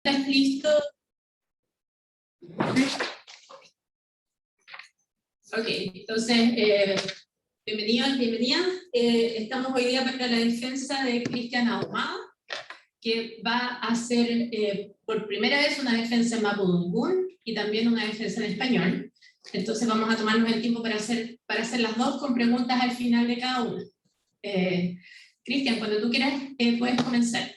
¿Estás listo? Ok, entonces, bienvenidos, bienvenidas. Estamos hoy día para la defensa de Cristian Ahumada, que va a hacer por primera vez una defensa en mapudungún y también una defensa en español. Entonces vamos a tomarnos el tiempo para hacer las dos con preguntas al final de cada una. Cristian, cuando tú quieras, puedes comenzar.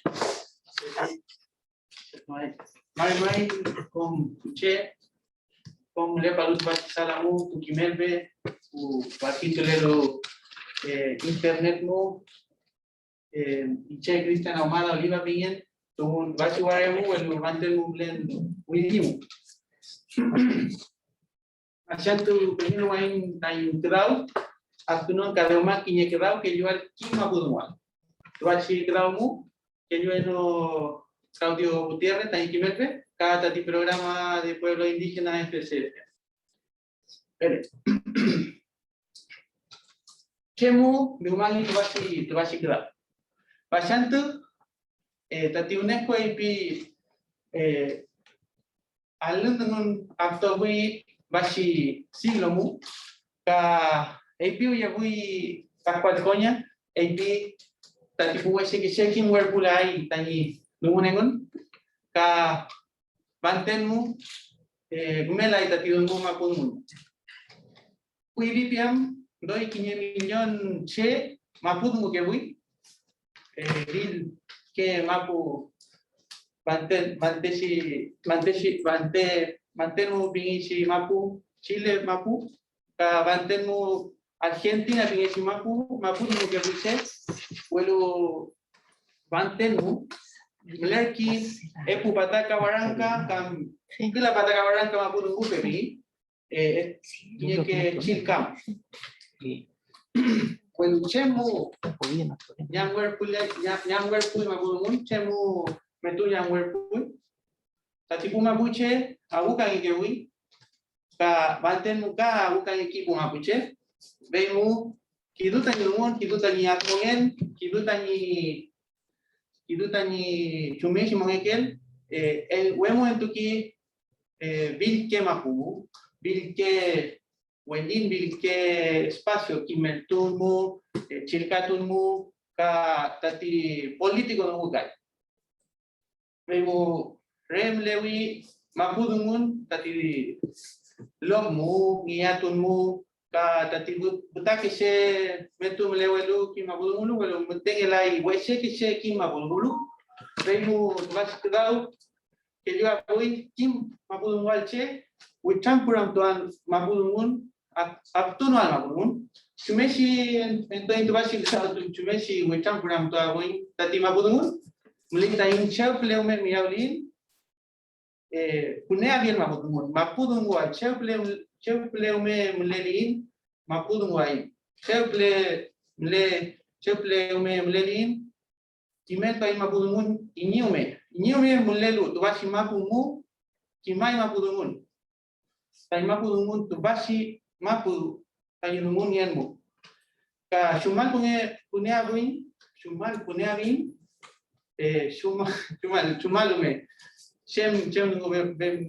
Mai com ce com le palut salamu tu kimelbe u partitulero internet mo che Cristian Ahumada Oliva bien tu bachuaremu el mante mublen widimu achantu primero wain tain grau atunon kadema kinye grau que yo al kima budwa tu achi grau mu que yo no Claudio Gutiérrez, Tañiquimelpe, cada programa de pueblos indígenas FCF. Chemu, Lumani, Tubashi Grab. Pashantu, Tati UNESCO IP, Alun Aftowi, Bashi Siglomu, Ka AP Yabui Pacualcoña, AP Tati Puwese que Shekin Werpulai, Tañi. Numunengun ka bantenmu gumela itatiunmu mapunmu kuibipiam doi 5 millón che mapudmu que bui bil que mapu mantenu pingichi mapu Chile mapu ka bantenmu Argentina pingichi mapudmu que bui che vuelo bantenmu Lerki, Epu Pataca Barranca, la Pataca Barranca Mapudungu Pepi, tiene que Chilcam. Cuando Chemu, Yangwerpul Mapudungun, Chemu Metu Yangwerpul, Tatipu Mapuche, Abuca y Kewi, Ka Banten Muka, Abuca y Kipu Mapuche, Vemu, Kidutan Yumon, Kidutan Yakmoyen, Kidutani Chumeshi Mongekel, el huemo en tuki, Vilke Mapu, Vilke Wendin, Vilke Espacio, Kimeltunmu, Chilcatunmu, Ka Tati Político no Mukai. Vemo Remlewi, Mapudungun, Tati Lommu, Niatunmu, Ka Tati Butaki se Metum Lewelu, Kimabulu, Velo Mutengelai, Weshe Kishe Kimabulu, Vemo Vascadao, que yo voy Kim Mapudungalche, Wichampuram Tuan Mapudungun, Aptuno al Mapudungun, Chumeshi en todo Intubashi, Chumeshi, Wichampuram Tuan, Tati Mapudungun, Mulita in Chaupleume Miaulin, Punea bien Mapudungual, Chaupleume Mulelin, Mapudunguai, Chaupleume Mulelin, Timelpa y Mapudungun, Iñume Mulelu, Tubashi Mapumu, Kimai Mapudungun, Tai Mapudungun, Tubashi Mapu, Tayunungun Yenmu, Ka Shumal Punea Buin, Shumal Punea Bin, Shumalume. Chem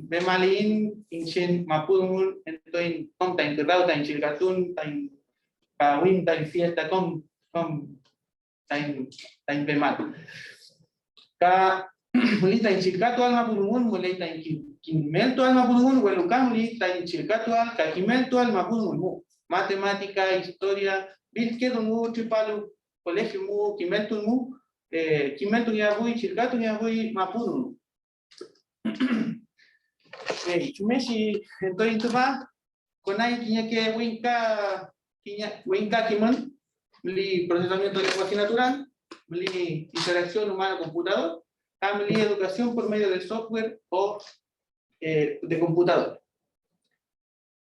Bemalin, Inchen Mapudungun, Entoin, Contain Grauta, Chilgatun, Tain Kawin, Tain Fiesta, Tain Bemal. Ka Mulita in Chilcatu al Mapudungun, Mulita in Kimelto al Mapudungun, Huelucam, Mulita in Chilcatu al Caquimelto al Mapudungun, Matemática, Historia, Bilkedungu, Chipalu, Colegio Mu, Kimelto Mu, Kimelto Yabui, Chilcatu Yabui, Mapudungun. Chumeshi, entonces tú vas con ahí tiene que Winka Kimon, procesamiento de lenguaje natural, interacción humano-computador, educación por medio de software o de computador.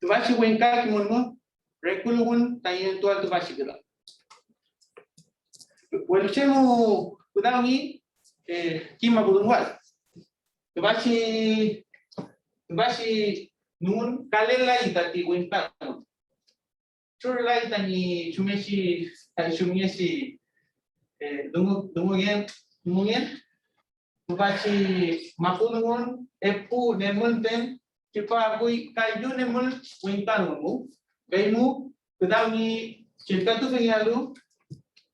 Tu vas a Winka Kimon, ¿no? Reculugun, también tú al tu vas a quedar. Bueno, chemo, cuidado ahí, Kima Budunwal. Bashi nun kalela itati winta. Churla itani chumeshi dungu gen tu bachi mapulungun epu nemulten kipa bui kayu nemul wintanmu beimu kedauni chilkatu fengalu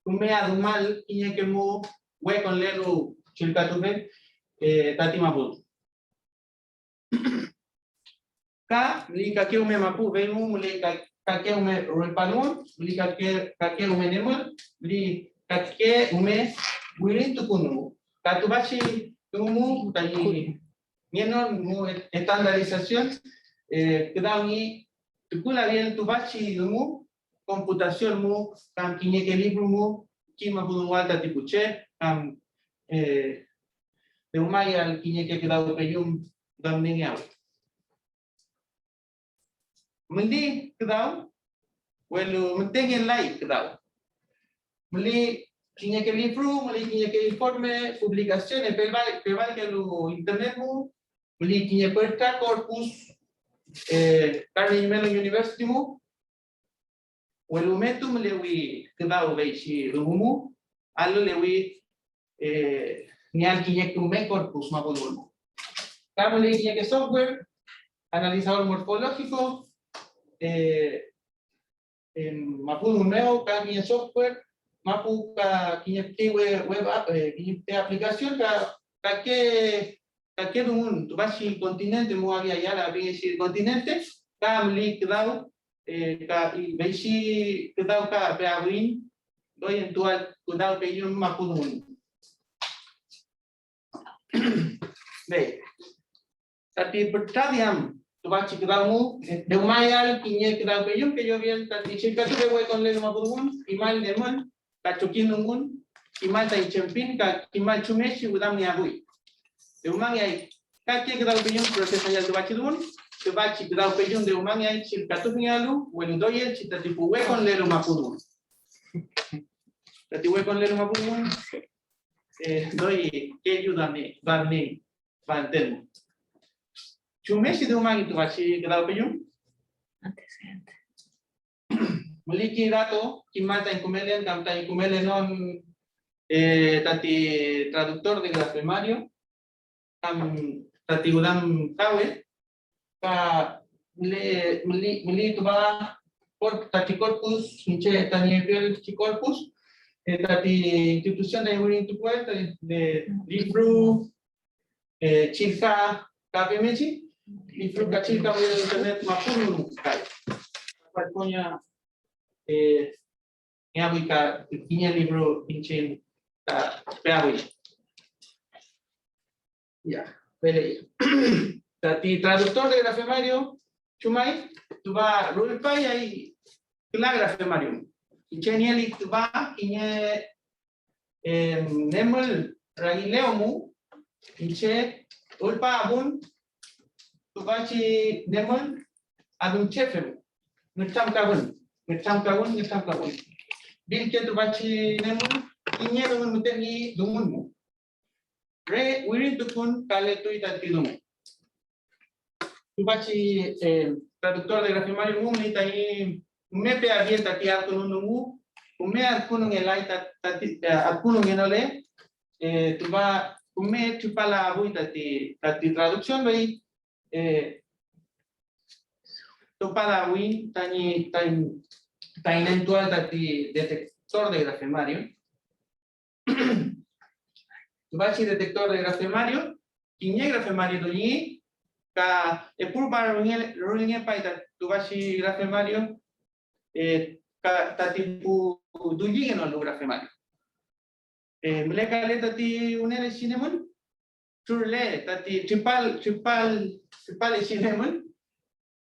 kumea dumal inya kemu we con lelu chilkatu fe tati mapul ka lika ke ume mapu beimu muli ka ke ume rolpanun lika ke ume nemul li ka ke ume wirin tukunu Katubashi tumu tani nienon mu estandarización kedauni tukula bien tubashi tumu computación mu kam kinye ke libro mu kima budu walta tipuche kam de umaya al kinye ke kedau peyum damning yaw mundi kedau welu mentengen lai kedau muli tinha que livro, ali tinha que informe, publicações, peval que no internet mu, ali tinha perta corpus, Carnegie Mellon University mu, o elemento me lewi que o veishi rumu, allo lewi nial tinha que me corpus ma bolmo. Camo ali tinha que software, analizador morfológico, mapudo nuevo, cambia software. Mapu ka kinyekti web app kinyekti aplicación ka ke dumun tu bashi continente mu había ya la bisi continente ka mli kdau ka bisi kdau ka pe awin do eventual kdau pe yum mapu dumun be tati pertadiam tu bashi kdau mu de mayal kinyek kdau pe yum que yo bien tati chica tu de con le mapu dumun imal demon Kacukin nungun, kimal tay chempin, kimal chumeshi udam niagui. De umang ay, kaki kedau peyun proses ayal tubachi dun, tubachi kedau peyun de umang ay chilkatu pingalu, wenu doye chita tipu we con lero mapudun. Tati we con lero mapudun, doye que ayudame, barne, banten. Chumeshi de umang tubachi kedau peyun. Antecedente. Maliki dato, kimata inkumelen, tamta inkumelen non tati traductor de grafemario, tati udam kawe, ka mili tuba por tati corpus, niche tani piel corpus, tati institución de Urin Tupuel, de libro, chilka, KPMG, libro kachilka voy a internet mapuru, cual coña Niabuika, tiene libro pinchin peawi. Ya, vele. Tati traductor de grafemario, chumai, tu va rulpa y ahí la grafemario. Inchenieli tu va, inye nemul ragileumu, inche ulpa abun, tu va chi nemul adun chefemu, nutam kabun. Ngetam kawun. Bil ke tu bachi nemu, inye dungun muteni dungunmu. Re wirin tukun kale tu itati dungu. Tu bachi traductor de grafemario mu ni tani mepe abierta ti alkunun dungu, ume alkunun elai tati alkunun enole, tu va ume chupala abu tati traducción bei tu para win tani eventual tati detector de grafemario. Tu bachi detector de grafemario, kinye grafemario doni ka epur para runya paita tu bachi grafemario ka tati pu duyi no grafemario. Mleka le tati unere cinnamon turle tati tripal cinnamon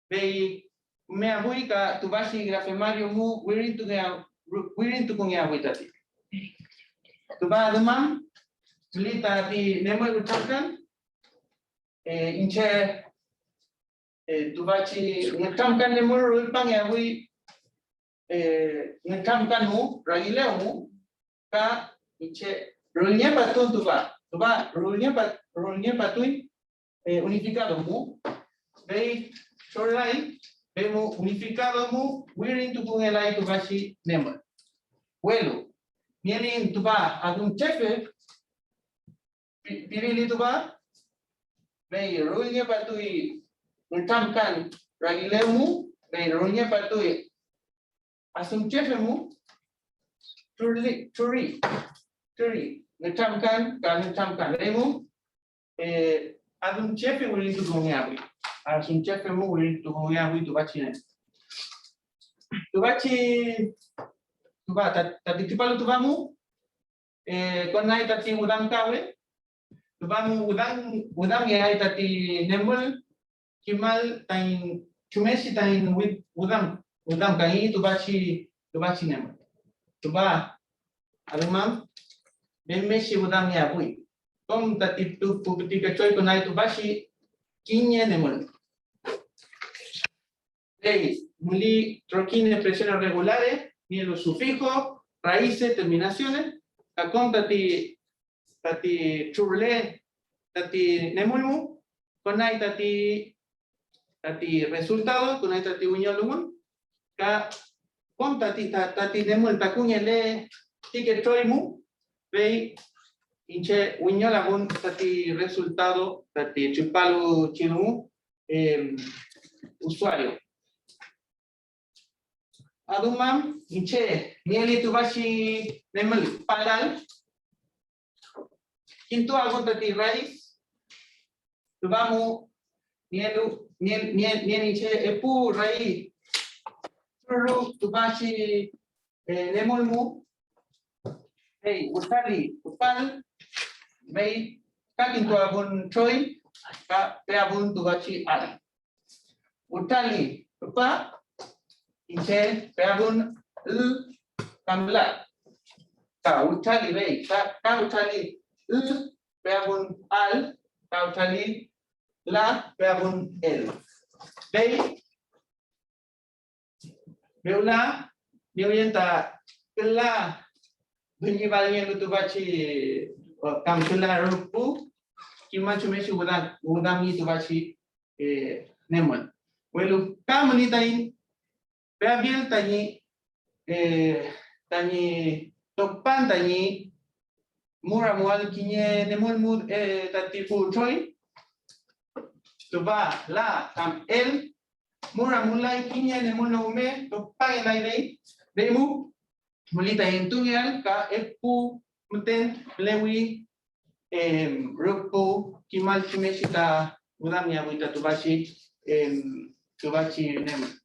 bei me abui ka tu bashi grafemario mu wirin tu kung ya tati tu ba demam lita ti nemo utapkan inche tu bachi ngamkan nemo rulpang ya wi ngamkan mu ragileu mu ka inche rulnya patun tu ba rulnya patui unificado mu bei shoreline vemos unificado mu wirin tu kung elai tu bashi nemo vuelo vienen tu va a un chefe pilih itu ba bei runya patui mentamkan ragilemu bei runya patui asum chefemu turi mentamkan lemu asum chefemu itu gongawi asum chefemu itu gongawi itu bacina tu ba tadi tipalu tu bamu konai tati udang kawe tubamu udang ya tati nemul kimal tain chumesi tain with udang kai tubachi nemul tuba alumam bemesi udang ya bui tom tati tu puti kecoy konai tubachi kinye nemul muli troquine presiones regulares ni los sufijos raíces terminaciones Kakon tati churle tati nemulmu konai tati resultado konai tati unyolumun ka kon tati nemul takunya le tike choimu bei inche unyolamun tati resultado tati chupalu chirumu usuario Adumam inche mieli tubashi nemul palal Quinto algo tati raíz tubamu miel inche epu raíz turu tubashi nemulmu usali upal bei kakinto abun choi ka pe abun tubashi al utali upa inche peabun kamla ka utali bei ka utali peabun al ka utali la peabun el bei beula niuyenta kela bunyi balnya lutu baci kamtula rupu kimachu meshi udam itu baci nemon welu kamuni tain Beabil tani topan tani mura mual kinye nemul tati fu choi tuba la tam el mura mulai kinye nemul no me topan lai dei demu mulita entunyal ka epu muten lewi rupu kimal chimeshita udamia buita tubachi nemul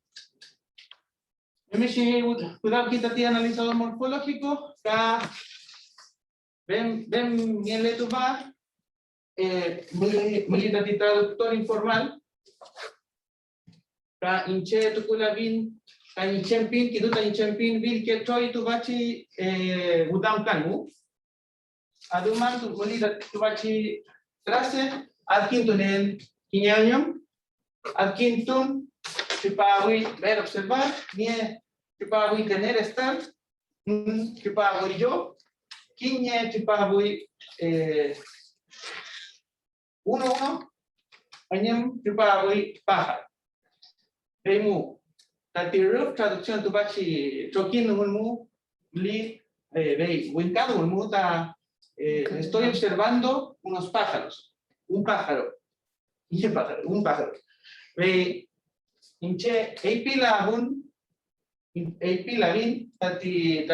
Cuidado kita tiene analizador morfológico, ka ven miele tu va, milita ti traductor informal, ka inche tu kula bin, ka inchempin, kiduta inchempin bil ke choi tu bachi udam kanu, aduman tu milita tu bachi trase, alquintunen kinyanyum, alquintun Chupawi ver observar, nie chupawi tener estar, chupawi yo, quiñe chupawi uno, añem chupawi pájaro. Vemu, tatiruf traducción tu bachi choquín mulmu, li, vei, wincado mulmu ta, estoy observando unos pájaros, un pájaro, un pájaro. Vei, Inche eipila bin tati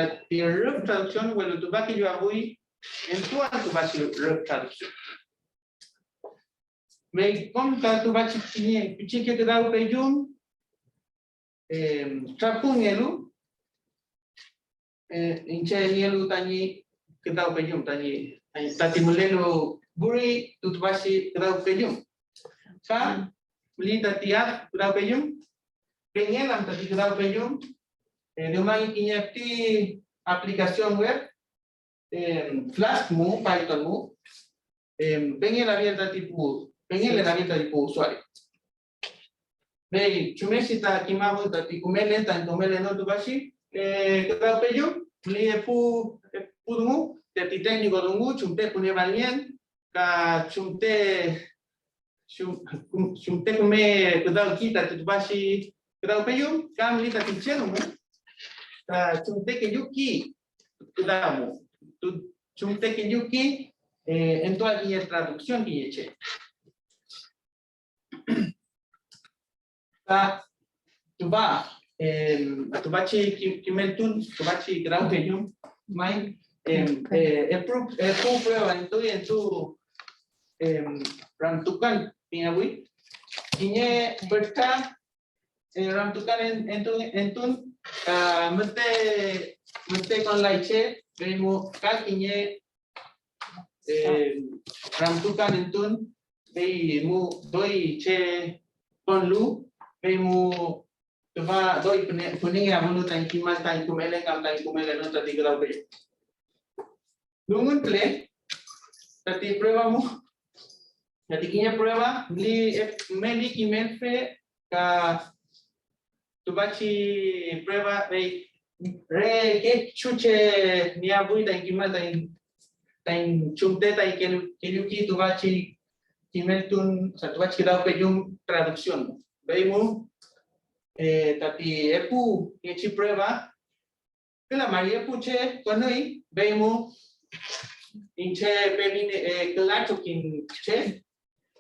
ruf traducción bueno tu baki yo abui en tu baki ruf traducción me conta tu baki tiene pichike te dau pejum trapun elu inche elu tani ke dau pejum tani tati mulelo buri tu baki te dau pejum sa Melita tiap kuda pejum, pengelam tadi kuda pejum, domai inyapti aplikasi web, Flask mu, Python mu, pengel abierta tipu usuario. Bei chumesita kimabu tadi kumele tan kumele no tu basi, kuda pejum, meli pu dungu, tadi tekniko dungu, chumte punya balien, ka chumte Shumte come kudau kita tu bashi kudau peyum kam lita tichenu chumte ke yuki kudamu tu chumte ke yuki Entonces aquí es traducción que hecho. Tu va kimentun, tu va grau pejum, mai prueba entonces ramtukan pingabui, ini berta ramtukan entun mete con leche, vemos kakinya ramtukan entun, vemos doi che con lu, vemos Coba doi puning ya mulu tan kimal tan kumele no tadi grau pe. Lungun ple tadi prueba mu. Tadi kinya prueba li meli kimelfe ka tubachi prueba re ke chuche ni abui tan kimal tan chumte tan keluki tubachi kimeltun tubachi grau pe yum traducción. Veimu tapi epu que prueba que la María puche cuando ahí vemos inche peline claro que che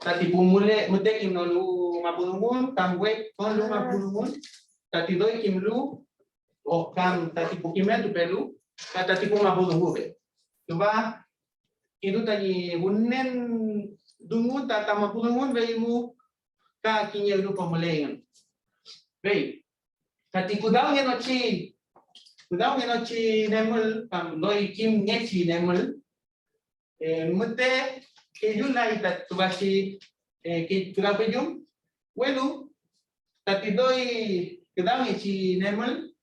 tapi pumule mute kim no lu mapunumun tamwe con lu mapunumun tapi doi kim lu o kam tapi pukime tu pelu tapi pum mapunungu be tu va itu tadi unnen dungu tata mapunumun veimu ka kinya lu pemulengan. Baik, tapi kudau ngenoci nemul kam doi kim ngeci nemul, mute kejulai tat tubasi ke kudau pejum, welu tapi doi kudau ngeci nemul,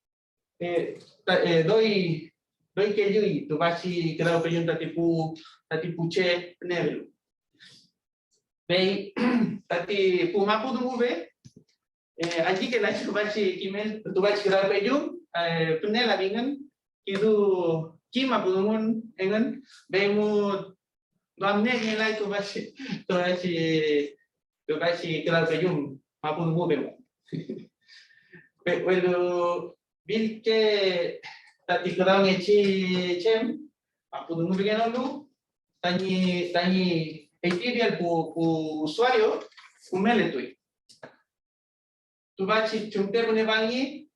doi kejui tubasi kudau pejum tapi puce nemul. Baik, tapi pumapu tunggu be. Allí que la chubachi kimel tubachi grau pejum tunela bingan kidu kima pudumun engan bemu damne nilai tubachi grau pejum mapudumu bemu pero bil que tati grau ngechi chem mapudumu bigan lu tani editorial pu usuario umele tui tu bachi chumte pune bangi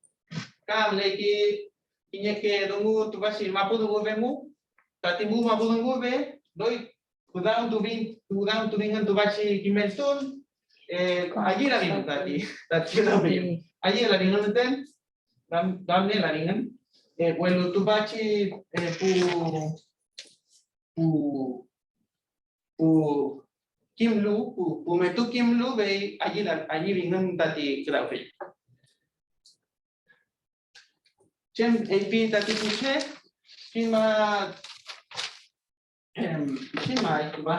kam leki inya ke dungu tu bachi mapu dungu bemu tati mu mapu dungu be doi kudang tu bingan tu bachi kimelton allí la bingan tati la bingan allí la bingan ten damne la bingan bueno tu bachi pu Kimlu, metu Kimlu be allí bingan tati grau pe. Chem AP tati puche, cima itu ba,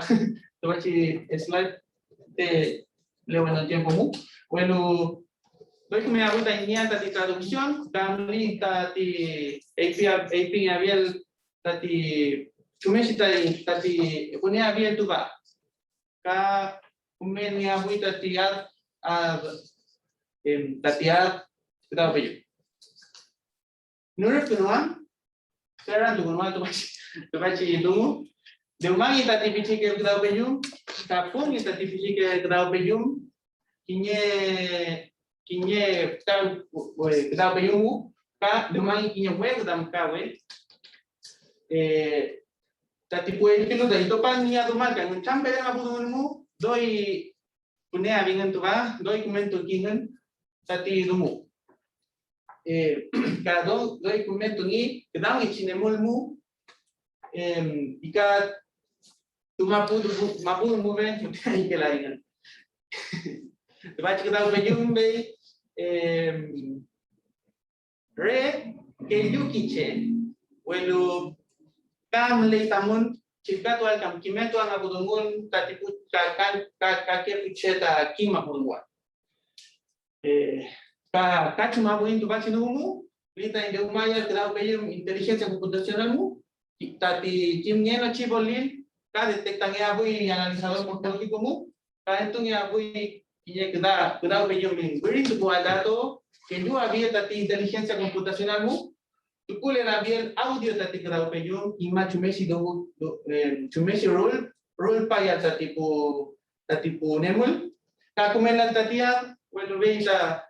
tu bachi slide de lewat tiempo mu. Bueno, doy que me hago tati traducción, damli tati AP abiel tati chumesi tati punya abiel tu ba. Ka umenya hui tatiat kita apa je? Nurut kenuan, sekarang tu kenuan tu baca itu. Demang kita tipisi ke kita apa je? Kapung kita tipisi ke kita apa je? Kinye kita apa je? Ka demang kinye we kita mkawe. Tati puede que lo de topan ni a tomar que un champe de mapudumu doi punea bingan tu va doi comento kingan tati dumu cada doi comento ni que dan chinemul mu ika tu mapudumu ven que la bingan te va a quedar bejumbe re que yukiche bueno kam le tamun chika tu al kam kimetu ang abudungun tatipu kake pucheta kima purwa ka cuma buin tu bachi numu lita inde umaya grau beyum inteligencia computacional mu tati kimnya no chibolin ka detectan ya bui analizador morfológico mu ka entung ya bui kiye grau beyum min beri tu dato que yo había tati inteligencia computacional mu tukule na bien audio tati kada peyum ima chumesi do chumesi roll pa ya tati po nemul ka kumela tatia bueno ve sa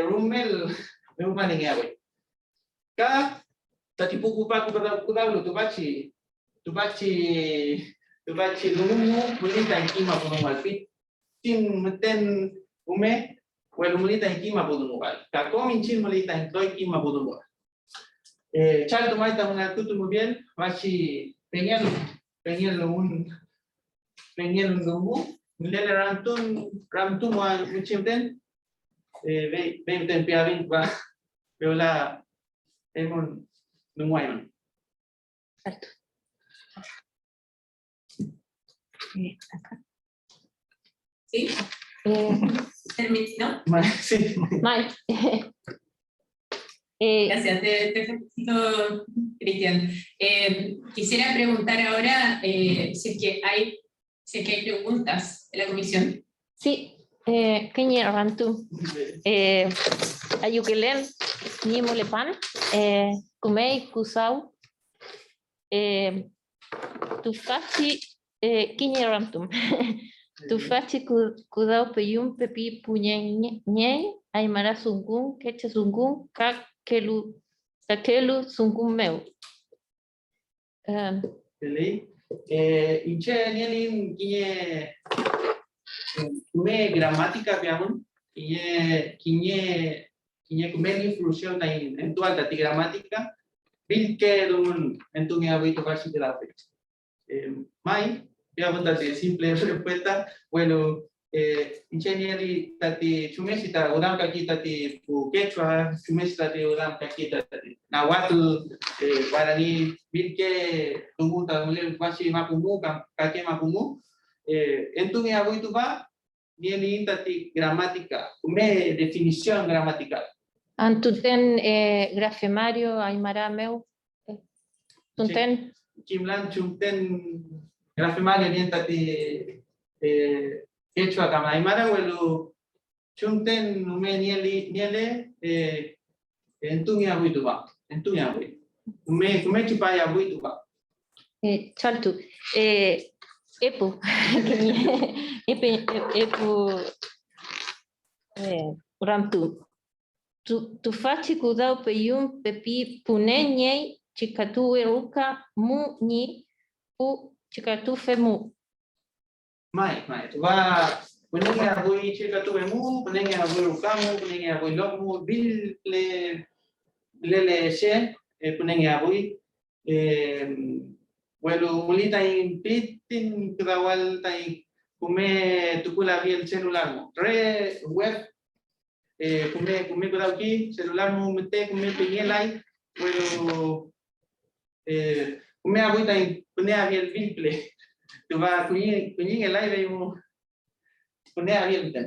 rumel me umani ngawe ka tati po kupa kuda lo tubachi lumu mulita ikima po malpi tin meten ume bueno mulita ikima po mal ka kominchin mulita ikima po mal Charles Tomás está una actitud muy bien, Machi Peñal un lumbu, Milena Ramtun muchimten, Benten Piavin va, Viola Emon Numuayon. Exacto. Acá. ¿Sí? ¿No? Sí. Mike. Gracias, te felicito, Cristian. Quisiera preguntar ahora si es que hay preguntas de la comisión. Sí, Kenny Rantu. Ayukelen, Nimolepan, Kumei Kusau, Tufachi, Kenny Rantum. Tufachi Kudau Peyum Pepi Puñe, Aymara Sungun, Kecha Sungun, Kakelu Sungun Meu. Inche nielin kume gramática piamun, kume influencia en tu alta gramática, bil que en tu habito casi de la fe. Mai, piamun de simple respuesta, bueno, ingenieri tati chumesi ta udam kaki tati pu quechua chumesi tati udam kaki tati nahuatl guaraní vilke tungu ta mule kwasi mapumu kake mapumu entu mi abu itu ba nieli tati gramática me definición gramatical Antuten grafemario Aymara Meu. Tunten kimlan chumten grafemario ni tati Quechua kama Aymara welu chunten nume niele entunya buituba entunya bui kume chupaya buituba Chaltu Epu Epu Ramtu Tufachi Kudau Peyum Pepi Puneñe Chikatu Eruka Mu Ni Pu Chikatu Femu. Mai, va punenge abui chikatu emu, punenge abui rukamu, punenge abui lokmu, bil le she, punenge abui welu mulita in pitin krawal tai kume tukula bien celular mo. Re web kume kudauki celular mo mete kume pingelai welu kume abui tai pune abien bil play. Tu vas a poner el aire y poner abierta.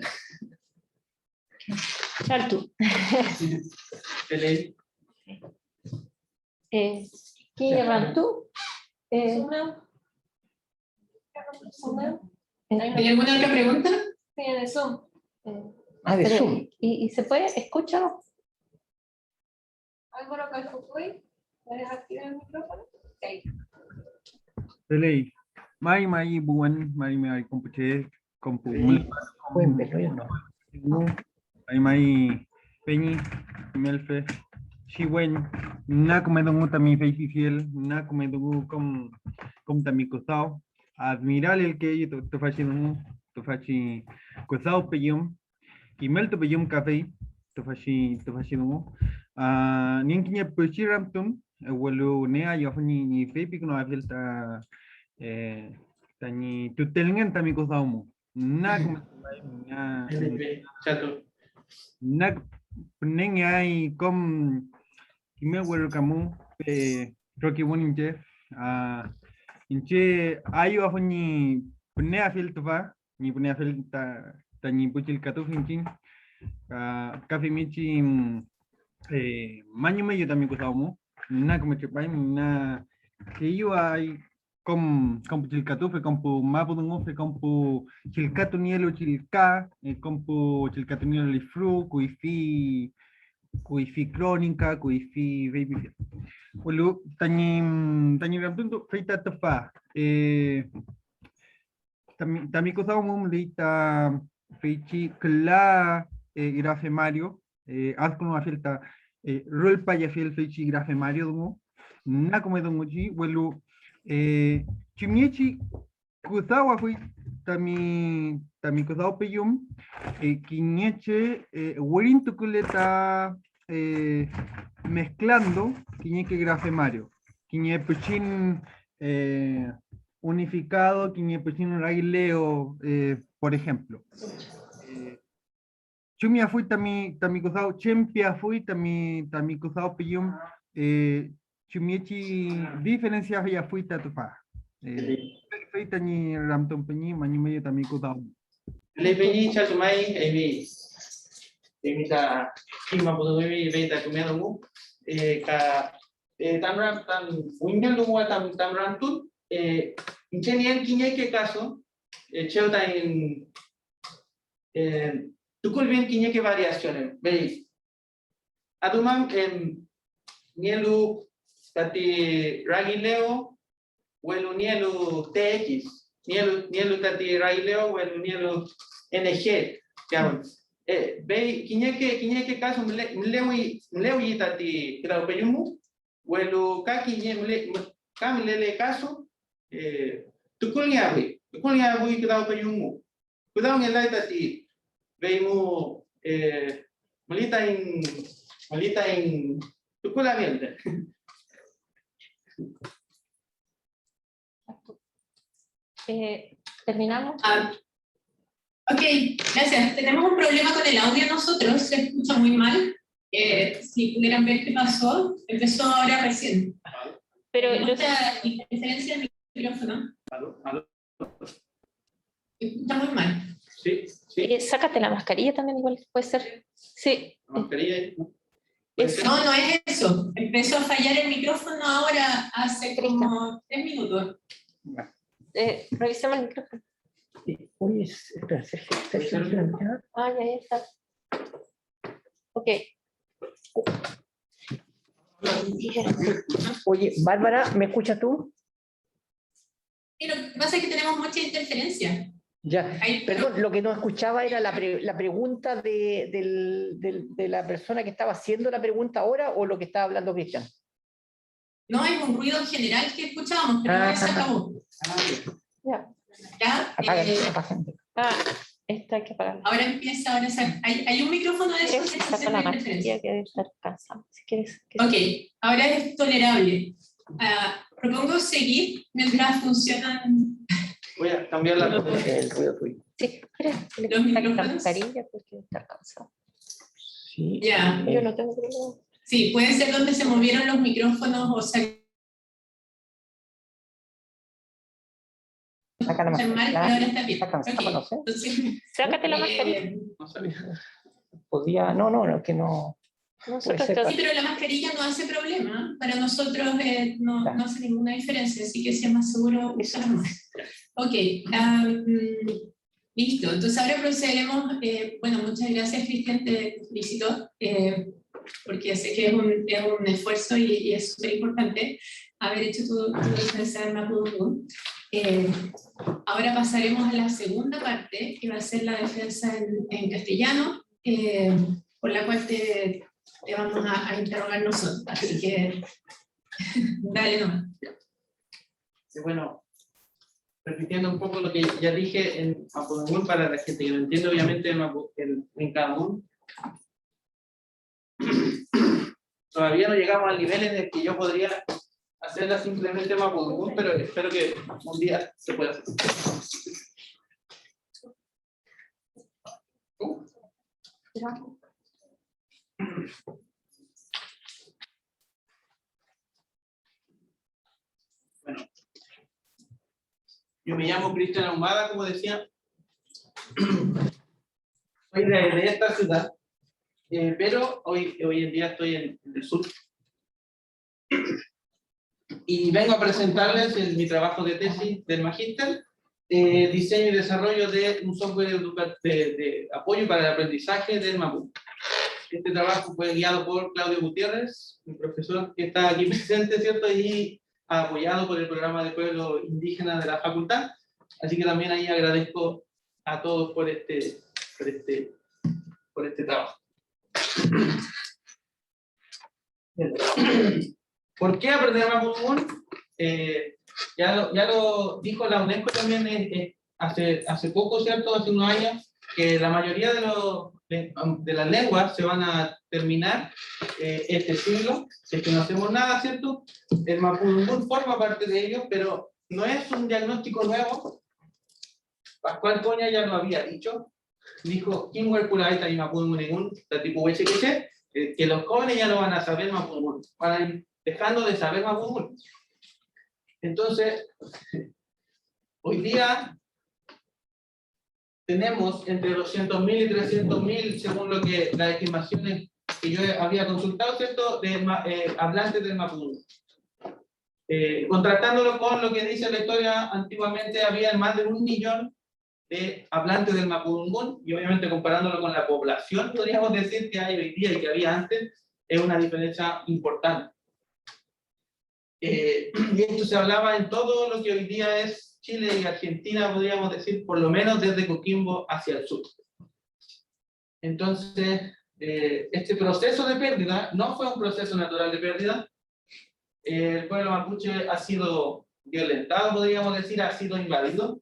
Chaltu. ¿Quién llevan tú? ¿Hay alguna otra pregunta? Sí, de Zoom. De Zoom. ¿Y se puede escuchar? Álvaro Calfucuy, ¿puedes activar el micrófono? Sí. Delay. Mai buwan mai compute compu. Buen pelo ya no. Mai peñi melfe. Shiwen na comedongu también fe fiel na comedongu com también costado. Admirar el que yo te fachi costado peyum. Y melto peyum café te fachi no. Nien kinya perchiramtum. Walu nea yo ni fe pico no afelta. Tani tutelingan tami ko saumo nag penengai kom kime welcome roki woninje inche ayo afni penia filtva ni penia filta tani puchil katu finchin kafe michi maño medio tami ko saumo na como chepai na que yo hay como chilcatu fe como mapu dungo fe como chilcatu nielo chilca como chilcatu nielo lifru kuifi kuifi crónica, kuifi baby. Ulu tani ramtundu feita tafa. Tami kusao mumlita feichi kla grafemario. Alkuno afilta rolpa ya fiel feichi grafemario dungo. Na como dungoji welu chimiechi kusao fui tami kusao peyum kiñeche werintukuleta mezclando quiñeque grafemario, quiñe puchin unificado, quiñe puchin raileo, por ejemplo. Chumia fui tami cosao, chempia fui tami cosao piyum, chumiechi diferencia ya fui tatufa. Fui tani ramton peñi, mañu medio tami cosao. Le peñi chasumai, Emita Kima Pudubi Beta Kumeru, Tamram Tam Windu Tam Rantu, Ingenier Kiñeque caso, Cheuta en Tukul bien Kiñeque variaciones. Veis, Adumam Nielu Tati Ragileo, Huelu Nielu TX, Nielu Tati Ragileo, Huelu Nielu NG, ve kiñeke caso mlewi tati traupeyumu welu kamilele caso tukulniawi traupeyumu cuidado en el tati veimu molita en tukulamiente. ¿Terminamos? Ok, gracias. Tenemos un problema con el audio nosotros, se escucha muy mal. Si pudieran ver qué pasó, empezó ahora recién. Pero Mucha interferencia en el micrófono. ¿Aló? Se escucha muy mal. Sí. sácate la mascarilla también, igual puede ser. Sí. La mascarilla. No, no es eso. Empezó a fallar el micrófono ahora hace como 3 minutos. Revisemos el micrófono. Oye, espera, Sergio, ¿ya? Ah, ya está. Ok. Oye, Bárbara, ¿me escuchas tú? Sí, lo que pasa es que tenemos mucha interferencia. Ya, Ahí, perdón, lo que no escuchaba era la pregunta de la persona que estaba haciendo la pregunta ahora o lo que estaba hablando Cristian. No, es un ruido general que escuchábamos, pero ya se acabó. Ya. Ya, Apagando. Esta hay que apagarla. ahora empieza, hay un micrófono de esos que está Saca la haciendo mascarilla interferencia. que debe estar cansado. Si quieres. Ok, ahora es tolerable. Propongo seguir mientras funcionan Voy a cambiar la El ruido tuyo. Sí, ¿quieres? Le los saca la micrófonos. mascarilla porque debe estar cansado. Sí. Ya. Yo no tengo problema. Sí, puede ser donde se movieron los micrófonos o se Saca la escuchan mal, pero mascarilla. ahora está bien. Está cansado, Ok, no sé. entonces, Sácate la mascarilla. No sabía. Podía, no, que no. Nosotros ser. sí, pero la mascarilla no hace problema. Para nosotros no hace ninguna diferencia, así que si es más seguro, usarla más. Ok, listo. Entonces ahora procederemos. Bueno, muchas gracias, Cristian, te felicito, porque sé que es un esfuerzo y es súper importante haber hecho tu defensa en Mapudungun. Ahora pasaremos a la segunda parte, que va a ser la defensa en castellano, por la cual te vamos a interrogar nosotros. Así que, dale nomás. Sí, bueno, repitiendo un poco lo que ya dije en Mapudungun para la gente que no entiende, obviamente en Caamún. Todavía no llegamos al nivel en el que yo podría hacerla simplemente Mapudungun, pero espero que un día se pueda hacer. Bueno, yo me llamo Cristian Ahumada, como decía. Soy de esta ciudad, pero hoy en día estoy en el sur. Y vengo a presentarles mi trabajo de tesis del magíster, diseño y desarrollo de un software de apoyo para el aprendizaje del Mapudungun. Este trabajo fue guiado por Claudio Gutiérrez, un profesor que está aquí presente, ¿cierto? Y apoyado por el programa de pueblo indígena de la facultad. Así que también ahí agradezco a todos por este trabajo. ¿Por qué aprender mapudungún? Ya lo dijo la UNESCO también hace poco, ¿cierto? Hace unos años, que la mayoría de las lenguas se van a terminar este siglo, si es que no hacemos nada, ¿cierto? El mapudungún forma parte de ello, pero no es un diagnóstico nuevo. Pascual Coña ya lo había dicho, dijo, que los jóvenes ya no van a saber mapudungún, van a ir dejando de saber mapudungún. Entonces, hoy día tenemos entre 200.000 y 300.000, según lo que las estimaciones que yo había consultado, ¿cierto?, de hablantes del mapudungún. Contrastándolo con lo que dice la historia, antiguamente había más de 1 millón de hablantes del mapudungún, y obviamente comparándolo con la población, podríamos decir que hay hoy día y que había antes, es una diferencia importante. Y esto se hablaba en todo lo que hoy día es Chile y Argentina, podríamos decir, por lo menos desde Coquimbo hacia el sur. Entonces, este proceso de pérdida no fue un proceso natural de pérdida. El pueblo mapuche ha sido violentado, podríamos decir, ha sido invadido.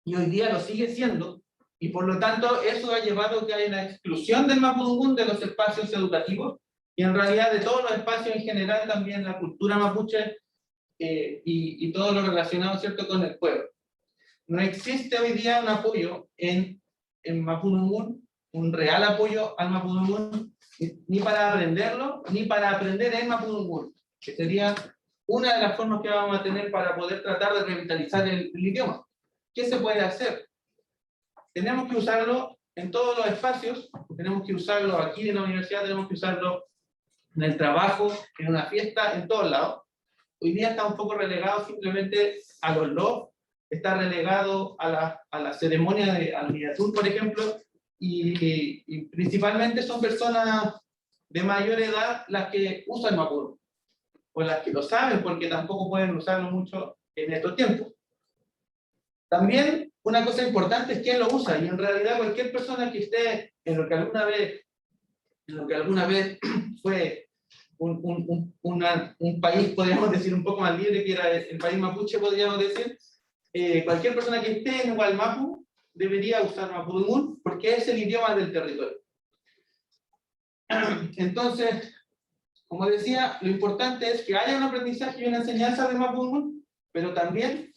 Y hoy día lo sigue siendo. Y por lo tanto, eso ha llevado a que haya una exclusión del mapudungún de los espacios educativos, y en realidad de todos los espacios en general, también la cultura mapuche y todo lo relacionado, ¿cierto?, con el pueblo. No existe hoy día un apoyo en mapudungún, un real apoyo al mapudungún, ni para aprenderlo, ni para aprender en mapudungún, que sería una de las formas que vamos a tener para poder tratar de revitalizar el idioma. ¿Qué se puede hacer? Tenemos que usarlo en todos los espacios, tenemos que usarlo aquí en la universidad, tenemos que usarlo en el trabajo, en una fiesta, en todos lados. Hoy día está un poco relegado simplemente a los LOF, está relegado a la ceremonia de Almiyatur, por ejemplo, y principalmente son personas de mayor edad las que usan mapudungún, o las que lo saben, porque tampoco pueden usarlo mucho en estos tiempos. También una cosa importante es quién lo usa, y en realidad cualquier persona que esté en lo que alguna vez fue un país, podríamos decir, un poco más libre, que era el país mapuche, podríamos decir, cualquier persona que esté en Gualmapu debería usar mapudungún, porque es el idioma del territorio. Entonces, como decía, lo importante es que haya un aprendizaje y una enseñanza de mapudungún, pero también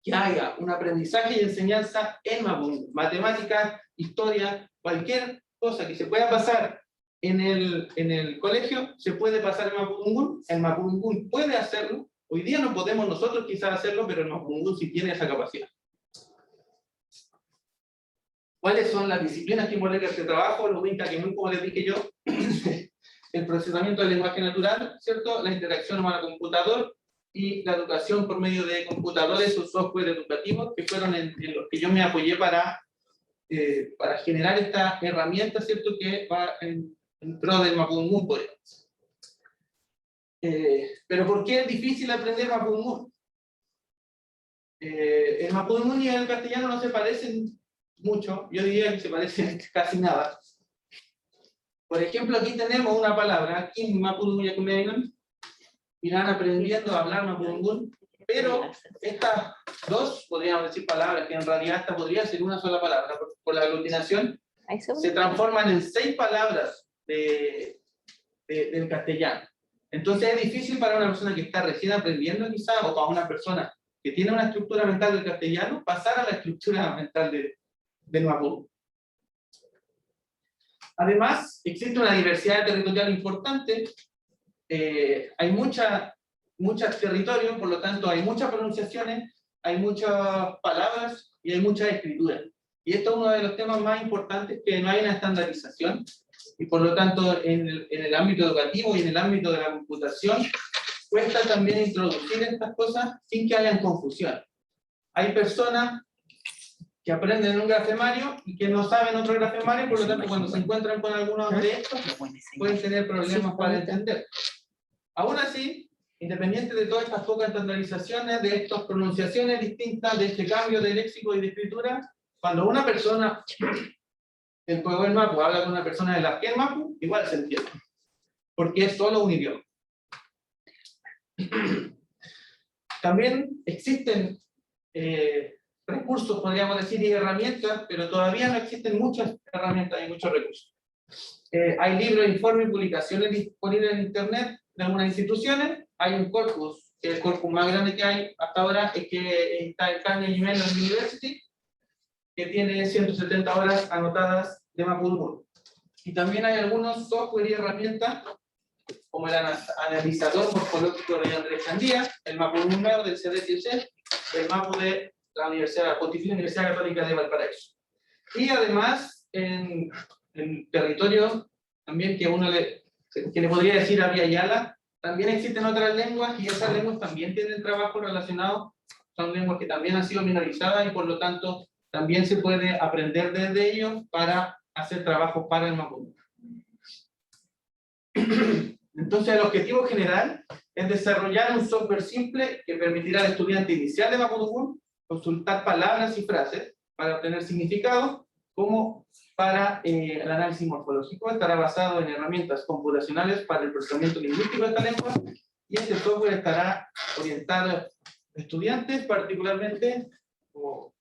que haya un aprendizaje y enseñanza en mapudungún. Matemáticas, historia, cualquier cosa que se pueda pasar en el colegio, se puede pasar en mapudungún. El mapudungún puede hacerlo. Hoy día no podemos nosotros quizás hacerlo, pero el mapudungún sí tiene esa capacidad. ¿Cuáles son las disciplinas que involucran este trabajo? Lo único que muy, como les dije yo, el procesamiento del lenguaje natural, ¿cierto?, la interacción humano-computador y la educación por medio de computadores o software educativos, que fueron en los que yo me apoyé para generar esta herramienta, ¿cierto?, que va en pro del mapudungún, podríamos decir. Pero ¿por qué es difícil aprender mapudungún? El mapudungún y el castellano no se parecen mucho, yo diría que se parecen casi nada. Por ejemplo, aquí tenemos una palabra, aquí mapudungún yacumeñan, irán aprendiendo a hablar mapudungún, pero estas dos, podríamos decir, palabras, que en realidad esta podría ser una sola palabra, por la aglutinación, se transforman en 6 palabras del castellano. Entonces es difícil para una persona que está recién aprendiendo quizá, o para una persona que tiene una estructura mental del castellano, pasar a la estructura mental del mapudungún. Además, existe una diversidad territorial importante, hay muchos territorios, por lo tanto hay muchas pronunciaciones, hay muchas palabras y hay muchas escrituras. Y esto es uno de los temas más importantes, que no hay una estandarización, y por lo tanto en el ámbito educativo y en el ámbito de la computación cuesta también introducir estas cosas sin que haya confusión. Hay personas que aprenden en un grafemario y que no saben otro grafemario, por lo tanto cuando se encuentran con alguno de estos pueden tener problemas para entender. Aún así, independiente de todas estas pocas estandarizaciones, de estas pronunciaciones distintas, de este cambio de léxico y de escritura, cuando una persona en Pueblo del Mapu habla con una persona de la que el Mapu, igual se entiende, porque es solo un idioma. También existen recursos, podríamos decir, y herramientas, pero todavía no existen muchas herramientas y muchos recursos. Hay libros, informes y publicaciones disponibles en Internet de algunas instituciones. Hay un corpus, que el corpus más grande que hay hasta ahora es que está el Carnegie Mellon University, que tiene 170 horas anotadas de Mapudungun. Y también hay algunos software y herramientas, como el analizador morfológico de Andrés Chandía, el Mapudungun del CDCC, el Mapu de la Pontificia Universidad Católica de Valparaíso. Y además, en el territorio también que le podría decir a Via Yala, también existen otras lenguas y esas lenguas también tienen trabajo relacionado, son lenguas que también han sido minorizadas y por lo tanto también se puede aprender desde ellos para hacer trabajo para el Mapudungun. Entonces el objetivo general es desarrollar un software simple que permitirá al estudiante inicial de Mapudungun consultar palabras y frases para obtener significado, como para el análisis morfológico. Estará basado en herramientas computacionales para el procesamiento lingüístico de esta lengua, y este software estará orientado a estudiantes, particularmente, o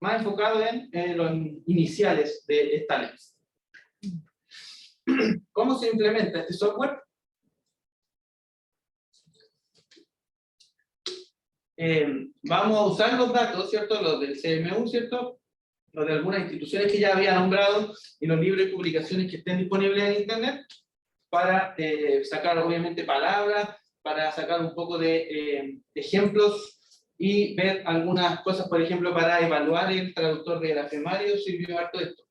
más enfocado en los iniciales de esta lengua. ¿Cómo se implementa este software? Vamos a usar los datos, ¿cierto? Los del CMU, ¿cierto? Los de algunas instituciones que ya había nombrado y los libros y publicaciones que estén disponibles en Internet para sacar obviamente palabras, para sacar un poco de ejemplos y ver algunas cosas, por ejemplo, para evaluar el traductor de grafemario, sirvió harto esto.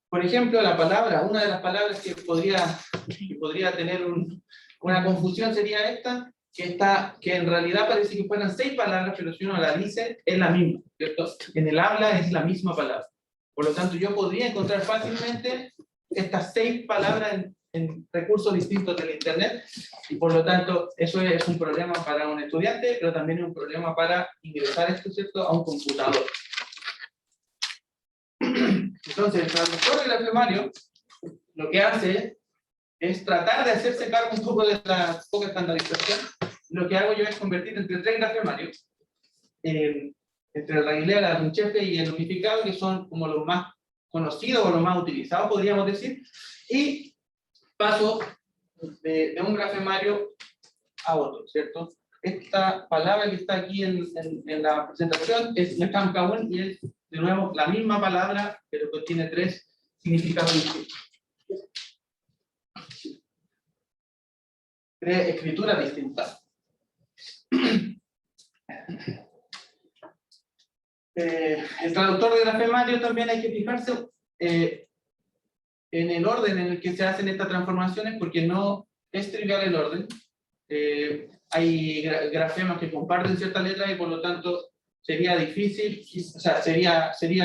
Por ejemplo, la palabra, una de las palabras que podría tener una confusión sería esta, que en realidad parece que fueran 6 palabras, pero si uno la dice, es la misma, ¿cierto? En el habla es la misma palabra. Por lo tanto, yo podría encontrar fácilmente estas 6 palabras en recursos distintos del Internet, y por lo tanto, eso es un problema para un estudiante, pero también es un problema para ingresar esto, ¿cierto?, a un computador. Entonces, el traductor del grafemario lo que hace es tratar de hacerse cargo un poco de la poca estandarización. Lo que hago yo es convertir entre 3 grafemarios, entre el Raguilera, el Runchefe y el unificado, que son como los más conocidos o los más utilizados, podríamos decir, y paso de un grafemario a otro, ¿cierto? Esta palabra que está aquí en la presentación es Necamcahuén, y es de nuevo la misma palabra, pero que tiene 3 significados distintos. 3 escrituras distintas. El traductor de grafemario también hay que fijarse en el orden en el que se hacen estas transformaciones, porque no es trivial el orden. Hay grafemas que comparten ciertas letras y por lo tanto sería difícil, o sea, sería ¿sí?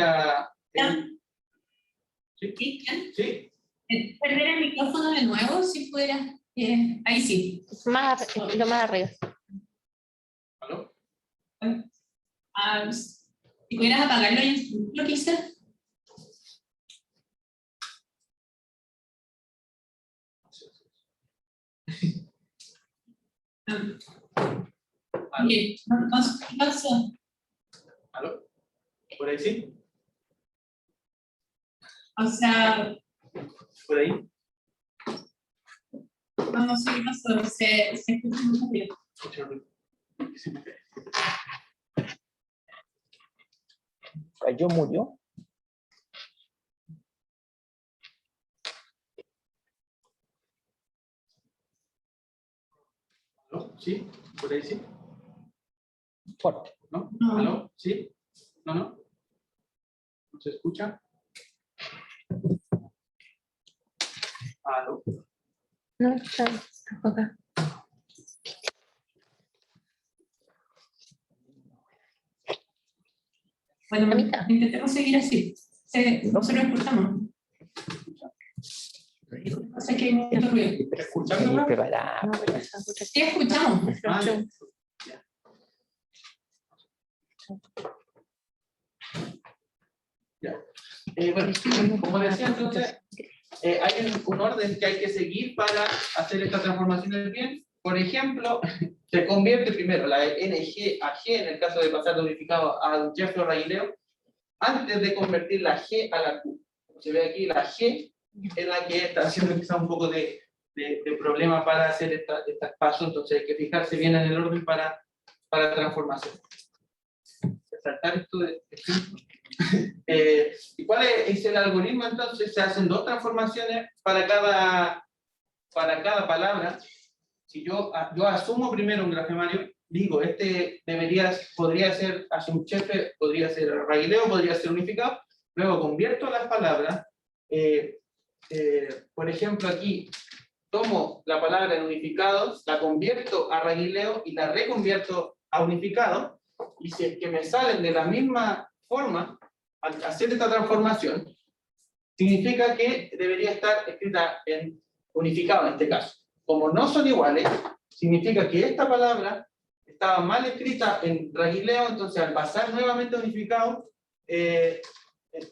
¿Sí? Perder el micrófono de nuevo, si pudiera. Ahí sí. Lo más arriba. ¿Aló? Si pudieras apagarlo, lo quise. Bien, ¿qué pasó? ¿Aló? ¿Por ahí sí? O sea, ¿Por ahí? no sé qué pasó, se escucha muy bien. ¿Cayó, murió? ¿Aló? ¿Sí? ¿Por ahí sí? Fuerte. ¿No? No. ¿Aló? ¿Sí? ¿No, no? ¿No se escucha? ¿Aló? No, está acá. Bueno, La mitad. intentemos seguir así. Nosotros escuchamos. No sé qué mucho ruido. ¿Escuchando? Preparado. No, pero se escucha. Sí, escuchamos. Ah, ya. Bueno, como decía entonces, hay un orden que hay que seguir para hacer estas transformaciones bien. Por ejemplo, se convierte primero la NG a G, en el caso de pasar de unificado a un Jeffrey Raileo, antes de convertir la G a la Q. Se ve aquí la G, es la que está haciendo quizá un poco de problema para hacer estos pasos, entonces hay que fijarse bien en el orden para transformación. Saltar esto de ¿y cuál es el algoritmo? Entonces se hacen dos transformaciones para cada palabra. Si yo asumo primero un grafemario, digo, podría ser Asumchefe, podría ser Raileo, podría ser unificado, luego convierto las palabras, por ejemplo aquí, tomo la palabra en unificado, la convierto a Raileo y la reconvierto a unificado, y si es que me salen de la misma forma, al hacer esta transformación, significa que debería estar escrita en unificado en este caso. Como no son iguales, significa que esta palabra estaba mal escrita en Raileo, entonces al pasar nuevamente a unificado,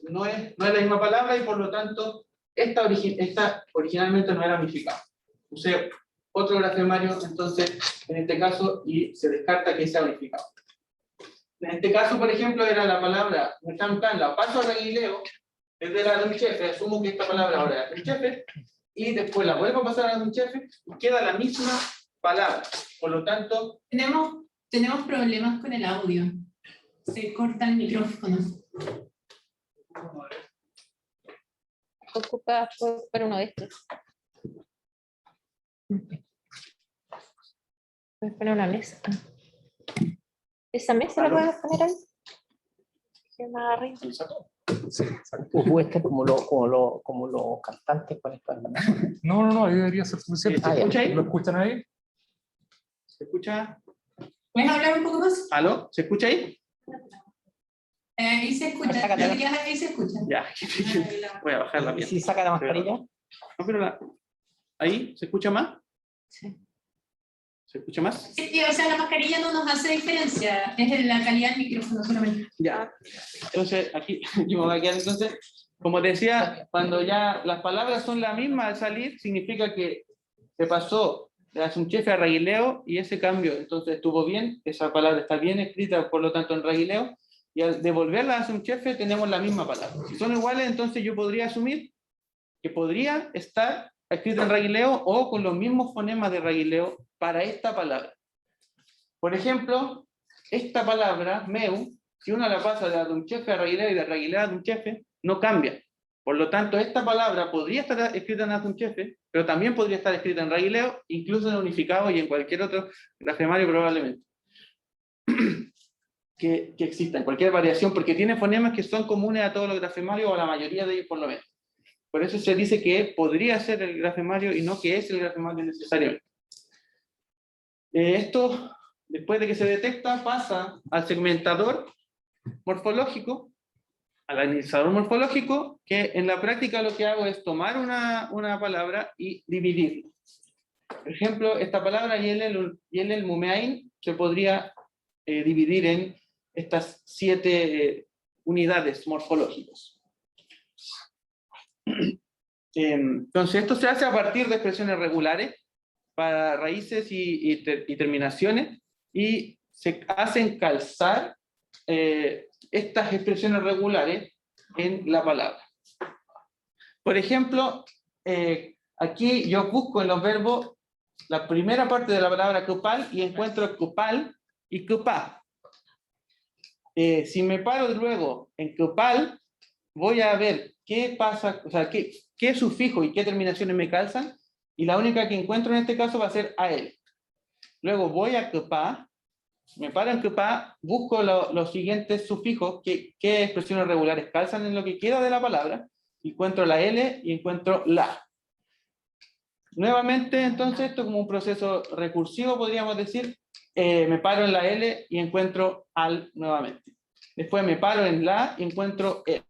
no es la misma palabra y por lo tanto esta originalmente no era unificado. Usé otro grafemario entonces en este caso y se descarta que sea unificado. En este caso, por ejemplo, era la palabra Mutamkan, la paso a Raileo, es de la Dumchefe, asumo que esta palabra ahora es Dumchefe, y después la vuelvo a pasar a Dumchefe y queda la misma palabra. Por lo tanto, Tenemos problemas con el audio. Se corta el micrófono. Ocupa por uno de estos. Voy a poner una mesa. ¿Esa mesa la puedes poner ahí? Que más arriba. Puede estar como los cantantes con esto en la mano. No, ahí debería ser suficiente. ¿se escucha ahí? ¿Lo escuchan ahí? ¿Se escucha? ¿Puedes hablar un poco más? ¿Aló? ¿Se escucha ahí? Ahí se escucha. Sácatela. Ahí se escucha. Ya, voy a bajarla ¿Y bien. si saca la mascarilla? No, pero ¿ahí? ¿Se escucha más? Sí. ¿Se escucha más? Sí, o sea, la mascarilla no nos hace diferencia. Es la calidad del micrófono solamente. Ya. Entonces, aquí yo me voy a quedar entonces. Como te decía, cuando ya las palabras son la misma al salir, significa que se pasó de Asumchefe a Raileo y ese cambio entonces estuvo bien, esa palabra está bien escrita, por lo tanto en Raileo, y al devolverla a Asumchefe tenemos la misma palabra. Si son iguales, entonces yo podría asumir que podría estar escrita en Raileo o con los mismos fonemas de Raileo para esta palabra. Por ejemplo, esta palabra, meu, si uno la pasa de Asumchefe a Raileo y de Raileo a Asumchefe, no cambia. Por lo tanto, esta palabra podría estar escrita en Asumchefe, pero también podría estar escrita en Raileo, incluso en unificado y en cualquier otro grafemario probablemente. Que exista, en cualquier variación, porque tiene fonemas que son comunes a todos los grafemarios o a la mayoría de ellos por lo menos. Por eso se dice que podría ser el grafemario y no que es el grafemario necesariamente. Esto, después de que se detecta, pasa al segmentador morfológico, al analizador morfológico, que en la práctica lo que hago es tomar una palabra y dividirla. Por ejemplo, esta palabra Yelel Mumeain se podría dividir en estas 7 unidades morfológicas. Entonces, esto se hace a partir de expresiones regulares para raíces y terminaciones, y se hacen calzar estas expresiones regulares en la palabra. Por ejemplo, aquí yo busco en los verbos la primera parte de la palabra cupal y encuentro cupal y cupá. Si me paro luego en cupal, voy a ver qué pasa, o sea, qué sufijo y qué terminaciones me calzan, y la única que encuentro en este caso va a ser AL. Luego voy a cupá, me paro en cupá, busco los siguientes sufijos, qué expresiones regulares calzan en lo que queda de la palabra, encuentro la L y encuentro la. Nuevamente, entonces, esto como un proceso recursivo, podríamos decir, me paro en la L y encuentro al nuevamente. después me paro en la y encuentro el.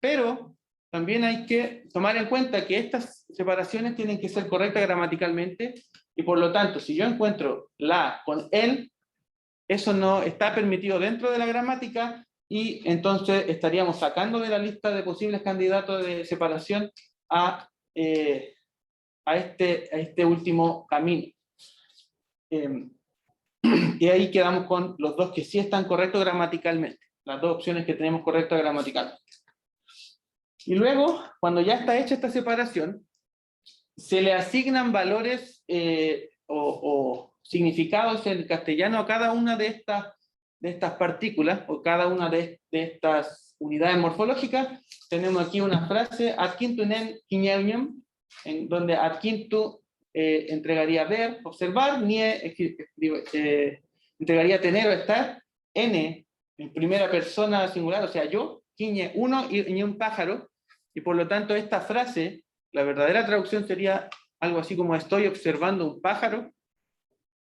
Pero también hay que tomar en cuenta que estas separaciones tienen que ser correctas gramaticalmente, y por lo tanto, si yo encuentro la con el, eso no está permitido dentro de la gramática, y entonces estaríamos sacando de la lista de posibles candidatos de separación a este último camino. Y ahí quedamos con los dos que sí están correctos gramaticalmente, las dos opciones que tenemos correctas gramaticalmente. Y luego, cuando ya está hecha esta separación, se le asignan valores o significados en castellano a cada una de estas partículas, o cada una de estas unidades morfológicas. Tenemos aquí una frase, adquintunen quiñeunium, en donde adquintu entregaría ver, observar, nie entregaría tener o estar, n en primera persona singular, o sea, yo, quiñe uno y un pájaro, y por lo tanto esta frase, la verdadera traducción sería algo así como estoy observando un pájaro,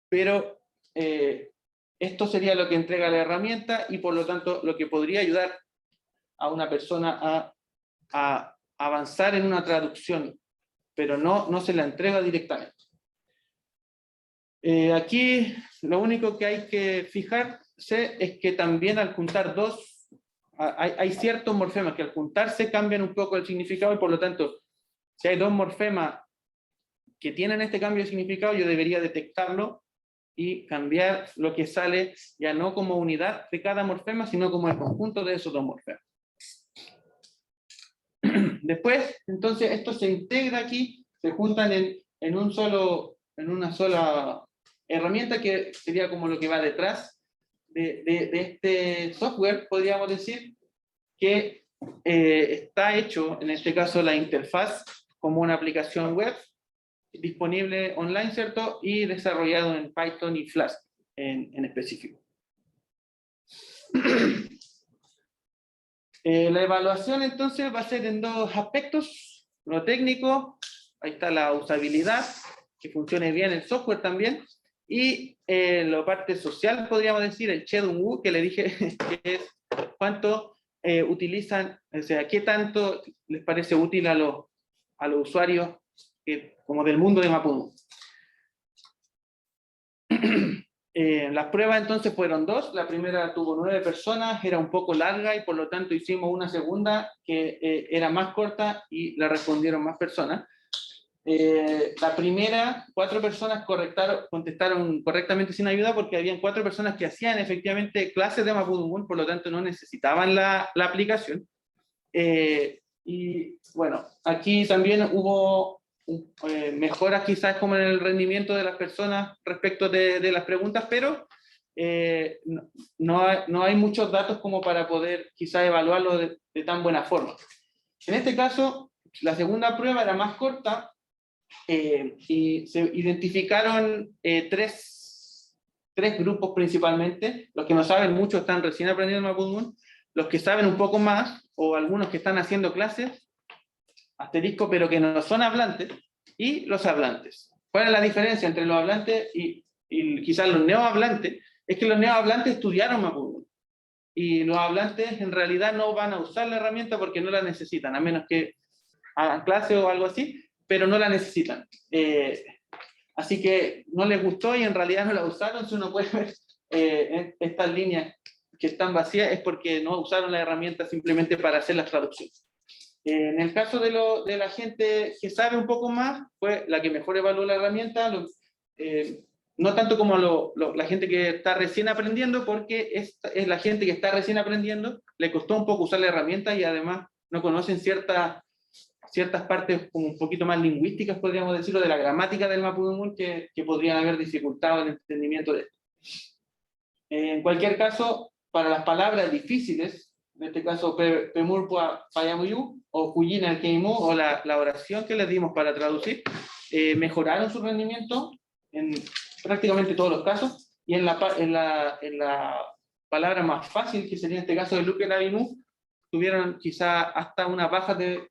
pero esto sería lo que entrega la herramienta, y por lo tanto lo que podría ayudar a una persona a avanzar en una traducción, pero no se la entrega directamente. Aquí lo único que hay que fijarse es que también al juntar dos, hay ciertos morfemas que al juntarse cambian un poco el significado, y por lo tanto, si hay dos morfemas que tienen este cambio de significado, yo debería detectarlo y cambiar lo que sale ya no como unidad de cada morfema, sino como el conjunto de esos dos morfemas. Después, entonces, esto se integra aquí, se juntan en una sola herramienta, que sería como lo que va detrás de este software, podríamos decir, que está hecho, en este caso, la interfaz como una aplicación web disponible online, ¿cierto? Y desarrollado en Python y Flask en específico. La evaluación entonces va a ser en dos aspectos: lo técnico, ahí está la usabilidad, que funcione bien el software también, y la parte social, podríamos decir, el Chedungu, que le dije que es cuánto utilizan, o sea, qué tanto les parece útil a los usuarios como del mundo de Mapudungun. Las pruebas entonces fueron dos. La primera tuvo 9 personas, era un poco larga, y por lo tanto hicimos una segunda que era más corta y la respondieron más personas. La primera, 4 personas contestaron correctamente sin ayuda, porque habían 4 personas que hacían efectivamente clases de Mapudungun, por lo tanto no necesitaban la aplicación. Y bueno, aquí también hubo mejoras quizás como en el rendimiento de las personas respecto de las preguntas, pero no hay muchos datos como para poder quizás evaluarlo de tan buena forma. En este caso, la segunda prueba era más corta, y se identificaron tres grupos principalmente. Los que no saben mucho están recién aprendiendo Mapudungun, los que saben un poco más, o algunos que están haciendo clases, asterisco, pero que no son hablantes, y los hablantes. ¿Cuál es la diferencia entre los hablantes y quizás los neohablantes? Es que los neohablantes estudiaron Mapudungun, y los hablantes en realidad no van a usar la herramienta porque no la necesitan, a menos que hagan clase o algo así, pero no la necesitan. Así que no les gustó y en realidad no la usaron. Si uno puede ver estas líneas que están vacías, es porque no usaron la herramienta simplemente para hacer las traducciones. En el caso de la gente que sabe un poco más, fue la que mejor evaluó la herramienta, no tanto como la gente que está recién aprendiendo, porque es la gente que está recién aprendiendo, le costó un poco usar la herramienta, y además no conocen ciertas partes como un poquito más lingüísticas, podríamos decirlo, de la gramática del Mapudungun, que podrían haber dificultado el entendimiento de esto. En cualquier caso, para las palabras difíciles, en este caso Pemurpua Payamuyu o Cuyina el Keimu, o la oración que les dimos para traducir, mejoraron su rendimiento en prácticamente todos los casos, y en la palabra más fácil, que sería en este caso de Luke Lavinu, tuvieron quizá hasta una baja de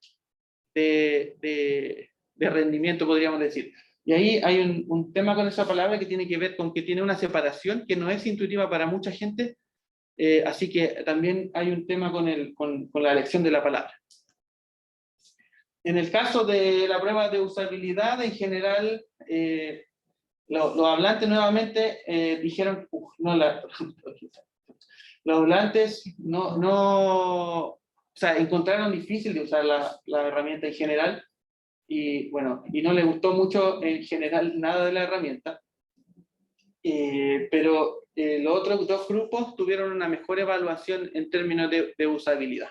rendimiento, podríamos decir. Y ahí hay un tema con esa palabra que tiene que ver con que tiene una separación que no es intuitiva para mucha gente, así que también hay un tema con la elección de la palabra. En el caso de la prueba de usabilidad, en general, los hablantes nuevamente dijeron, los hablantes o sea, encontraron difícil de usar la herramienta en general, y bueno, y no les gustó mucho en general nada de la herramienta, pero los otros dos grupos tuvieron una mejor evaluación en términos de usabilidad.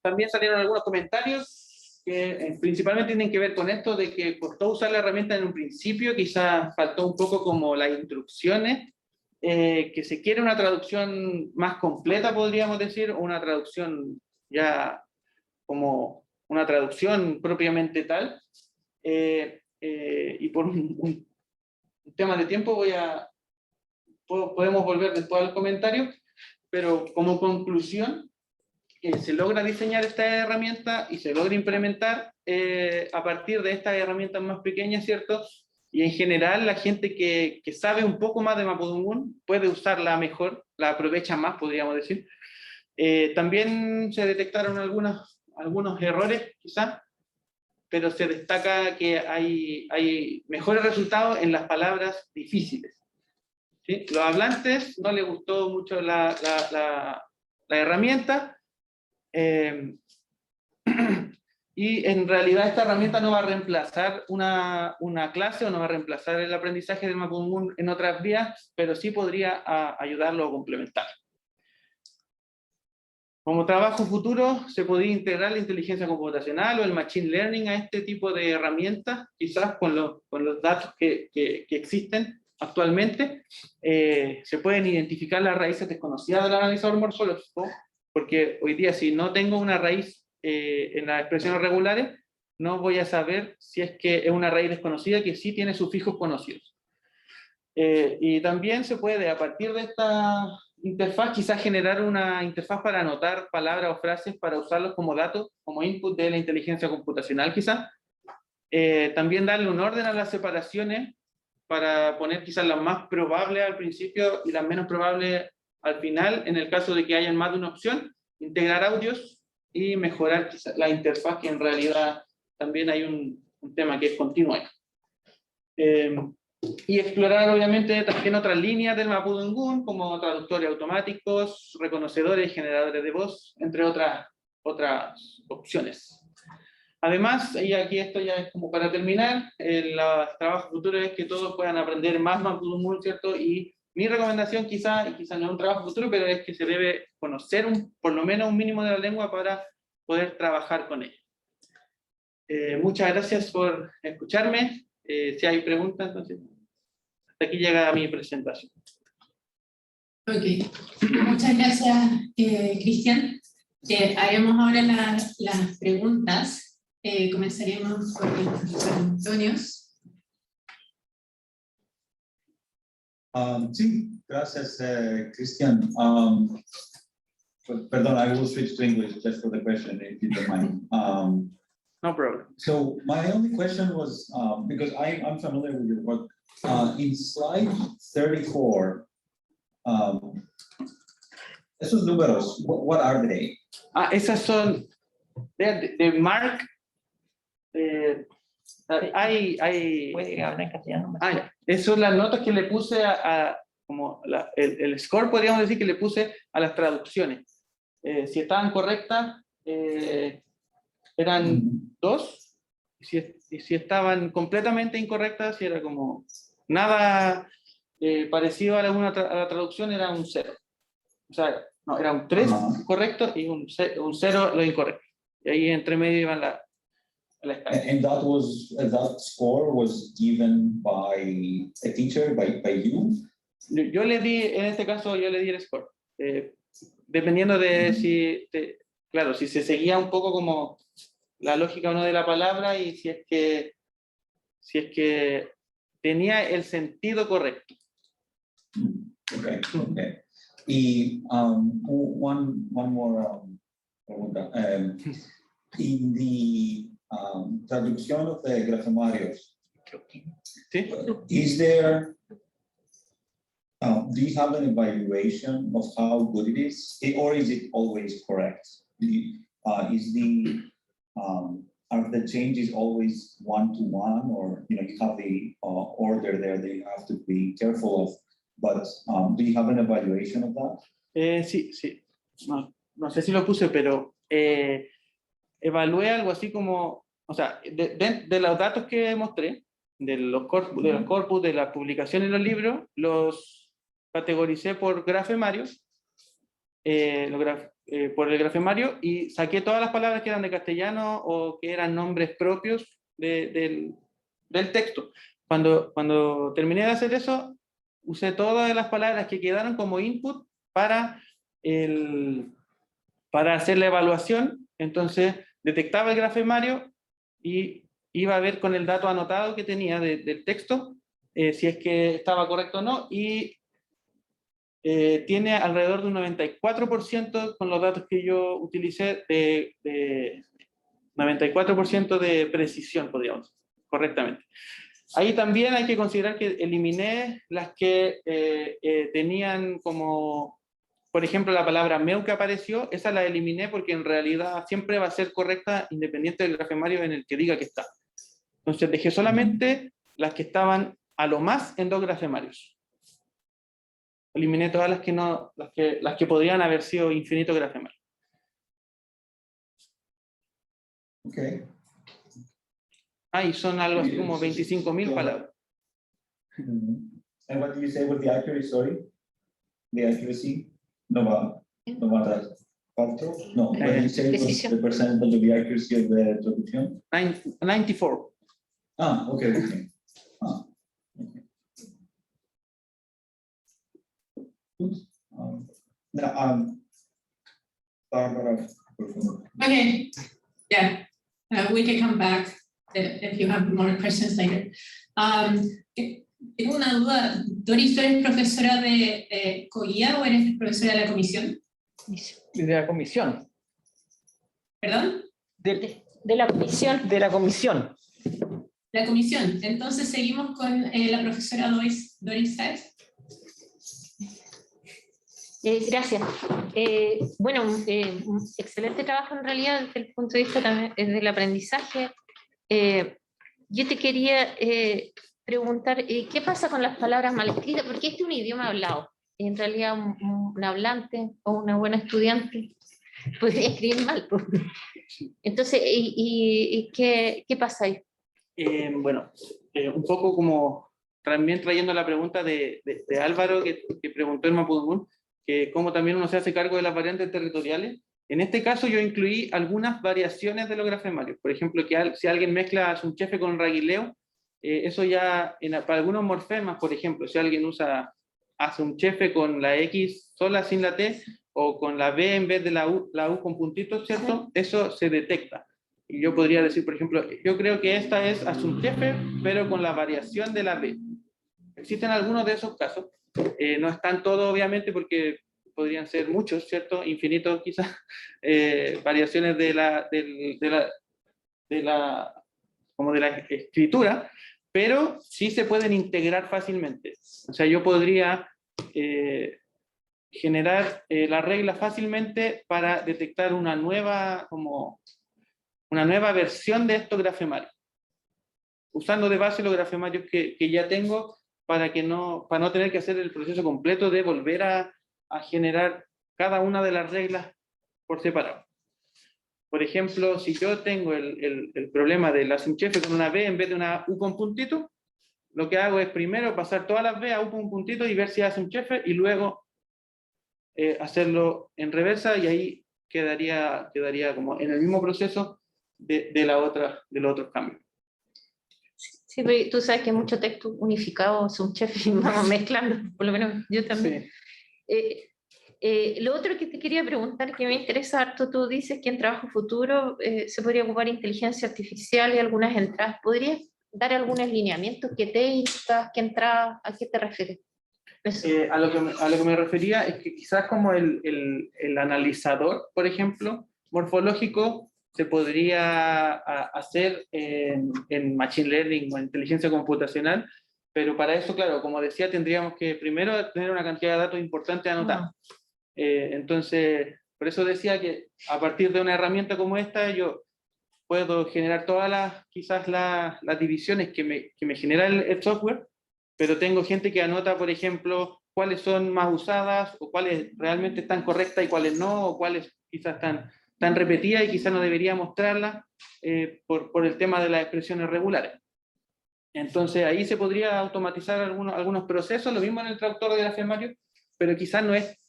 También salieron algunos comentarios que principalmente tienen que ver con esto de que costó usar la herramienta en un principio, quizás faltó un poco como las instrucciones, que se quiere una traducción más completa, podríamos decir, o una traducción ya como una traducción propiamente tal, y por un tema de tiempo podemos volver después al comentario, pero como conclusión, se logra diseñar esta herramienta y se logra implementar a partir de estas herramientas más pequeñas, ¿cierto? Y en general la gente que sabe un poco más de Mapudungun puede usarla mejor, la aprovecha más, podríamos decir. También se detectaron algunos errores, quizás, pero se destaca que hay mejores resultados en las palabras difíciles, ¿sí? Los hablantes no les gustó mucho la herramienta, y en realidad esta herramienta no va a reemplazar una clase o no va a reemplazar el aprendizaje del Mapudungun en otras vías, pero sí podría ayudarlo a complementar. Como trabajo futuro, se podría integrar la inteligencia computacional o el machine learning a este tipo de herramientas, quizás con los datos que existen actualmente. Se pueden identificar las raíces desconocidas del analizador morfológico, porque hoy día si no tengo una raíz en las expresiones regulares, no voy a saber si es que es una raíz desconocida que sí tiene sufijos conocidos. Y también se puede, a partir de esta interfaz, quizás generar una interfaz para anotar palabras o frases para usarlos como datos, como input de la inteligencia computacional quizás. También darle un orden a las separaciones para poner quizás las más probables al principio y las menos probables al final, en el caso de que haya más de una opción, integrar audios y mejorar quizás la interfaz, que en realidad también hay un tema que es continuo. Y explorar obviamente también otras líneas del Mapudungun, como traductores automáticos, reconocedores y generadores de voz, entre otras opciones. Además, y aquí esto ya es como para terminar, el trabajo futuro es que todos puedan aprender más Mapudungun, ¿cierto? Y mi recomendación quizá no es un trabajo futuro, pero es que se debe conocer por lo menos un mínimo de la lengua para poder trabajar con ella. Muchas gracias por escucharme. Si hay preguntas, entonces, hasta aquí llega mi presentación. Ok, muchas gracias, Cristian. Haremos ahora las preguntas. Comenzaremos con Antonio. Sí, gracias, Cristian. Perdón, I will switch to English just for the question, if you don't mind. No problem. So my only question was, because I'm familiar with your work, in slide 34, esos números, what are they? Esas son de Mark. Puede hablar en castellano. Esas son las notas que le puse como el score, podríamos decir, que le puse a las traducciones. Si estaban correctas, eran 2, y si estaban completamente incorrectas, si era como nada parecido a la traducción, era un 0. O sea, no, era un 3 correcto y un 0 lo incorrecto. Y ahí entre medio iban la escala. And that score was given by a teacher, by you? Yo le di, en este caso, yo le di el score. Dependiendo de claro, si se seguía un poco como la lógica o no de la palabra, y si es que tenía el sentido correcto. Okay, okay. Y one more pregunta. In the traducción de grafemarios. ¿Sí? Is there, do you have an evaluation of how good it is, or is it always correct? Are the changes always one-to-one, or you have the order there that you have to be careful of, but do you have an evaluation of that? Sí. No sé si lo puse, pero evalué algo así como, o sea, de los datos que mostré, de los corpus, de la publicación en los libros, los categoricé por grafemarios, por el grafemario, y saqué todas las palabras que eran de castellano o que eran nombres propios del texto. Cuando terminé de hacer eso, usé todas las palabras que quedaron como input para hacer la evaluación. Entonces detectaba el grafemario y iba a ver con el dato anotado que tenía del texto si es que estaba correcto o no, y tiene alrededor de un 94% con los datos que yo utilicé, 94% de precisión, podríamos decir, correctamente. Ahí también hay que considerar que eliminé las que tenían como, por ejemplo, la palabra meu que apareció, esa la eliminé porque en realidad siempre va a ser correcta independiente del grafemario en el que diga que está. Entonces dejé solamente las que estaban a lo más en 2 grafemarios. Eliminé todas las que no, las que podrían haber sido infinitos grafemarios. Okay. Y son algo así como 25.000 palabras. And what do you say with the accuracy? Sorry, the accuracy. No matter. No, what do you say was the percentage of the accuracy of the traducción? 94. Okay. Bárbara, por favor. Okay, yeah, we can come back if you have more questions later. Tengo una duda. Doris, ¿tú eres profesora de COIA o eres profesora de la comisión? De la comisión. ¿Perdón? De la comisión. De la comisión. La comisión. Entonces seguimos con la profesora Doris Sachs. Gracias. Bueno, excelente trabajo en realidad desde el punto de vista también del aprendizaje. Yo te quería preguntar, ¿qué pasa con las palabras mal escritas? Porque este es un idioma hablado. En realidad un hablante o una buena estudiante podría escribir mal. Entonces, ¿qué pasa ahí? Bueno, un poco como también trayendo la pregunta de Álvaro que preguntó en Mapudungun, que cómo también uno se hace cargo de las variantes territoriales. En este caso yo incluí algunas variaciones de los grafemarios. Por ejemplo, que si alguien mezcla asunchefe con raguileo, eso ya, para algunos morfemas, por ejemplo, si alguien usa asunchefe con la X sola sin la T, o con la B en vez de la U con puntitos, ¿cierto? Eso se detecta. Y yo podría decir, por ejemplo, yo creo que esta es asunchefe, pero con la variación de la B. Existen algunos de esos casos. No están todos, obviamente, porque podrían ser muchos, ¿cierto? Infinitos, quizás, variaciones de la escritura, pero sí se pueden integrar fácilmente. O sea, yo podría generar la regla fácilmente para detectar una nueva versión de estos grafemarios, usando de base los grafemarios que ya tengo, para no tener que hacer el proceso completo de volver a generar cada una de las reglas por separado. Por ejemplo, si yo tengo el problema de la asunchefe con una B en vez de una U con puntito, lo que hago es primero pasar todas las B a U con puntito y ver si hace un chefe, y luego hacerlo en reversa, y ahí quedaría como en el mismo proceso de los otros cambios. Sí, pero tú sabes que hay mucho texto unificado, es un chef y vamos mezclando, por lo menos yo también. Sí. Lo otro que te quería preguntar, que me interesa harto, tú dices que en trabajo futuro se podría ocupar inteligencia artificial y algunas entradas. ¿Podrías dar algunos lineamientos? ¿Qué técnicas? ¿Qué entradas? ¿A qué te refieres? A lo que me refería es que quizás como el analizador, por ejemplo, morfológico, se podría hacer en Machine Learning o en inteligencia computacional, pero para eso, claro, como decía, tendríamos que primero tener una cantidad de datos importante anotada. Entonces, por eso decía que a partir de una herramienta como esta, yo puedo generar todas quizás las divisiones que me genera el software, pero tengo gente que anota, por ejemplo, cuáles son más usadas, o cuáles realmente están correctas y cuáles no, o cuáles quizás están repetidas y quizás no debería mostrarlas por el tema de las expresiones regulares. Entonces ahí se podría automatizar algunos procesos, lo mismo en el traductor de grafemario, pero quizás no es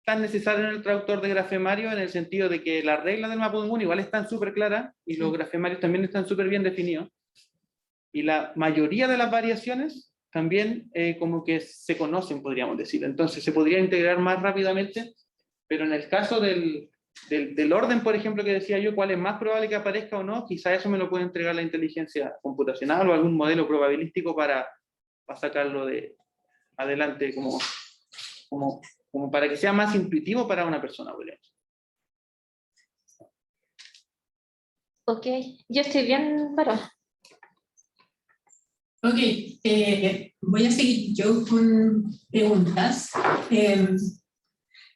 tan necesario en el traductor de grafemario en el sentido de que las reglas del Mapudungun igual están súper claras y los grafemarios también están súper bien definidos. Y la mayoría de las variaciones también como que se conocen, podríamos decir. Entonces se podría integrar más rápidamente, pero en el caso del orden, por ejemplo, que decía yo, cuál es más probable que aparezca o no, quizá eso me lo puede entregar la inteligencia computacional o algún modelo probabilístico para sacarlo adelante como para que sea más intuitivo para una persona, por ejemplo. Ok, yo estoy bien, Varón. Ok, voy a seguir yo con preguntas.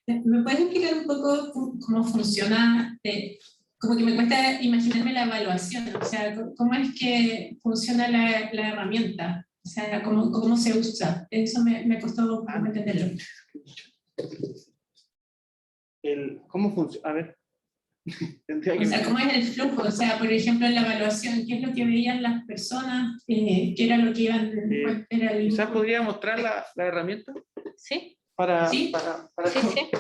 ¿Me puedes explicar un poco cómo funciona? Como que me cuesta imaginarme la evaluación, o sea, ¿cómo es que funciona la herramienta? O sea, ¿cómo se usa? Eso me costó un poco entenderlo. ¿Cómo funciona? A ver. O sea, ¿cómo es el flujo? O sea, por ejemplo, en la evaluación, ¿qué es lo que veían las personas? ¿Qué era lo que iban? Quizás podría mostrar la herramienta. ¿Sí? ¿Sí? Sí.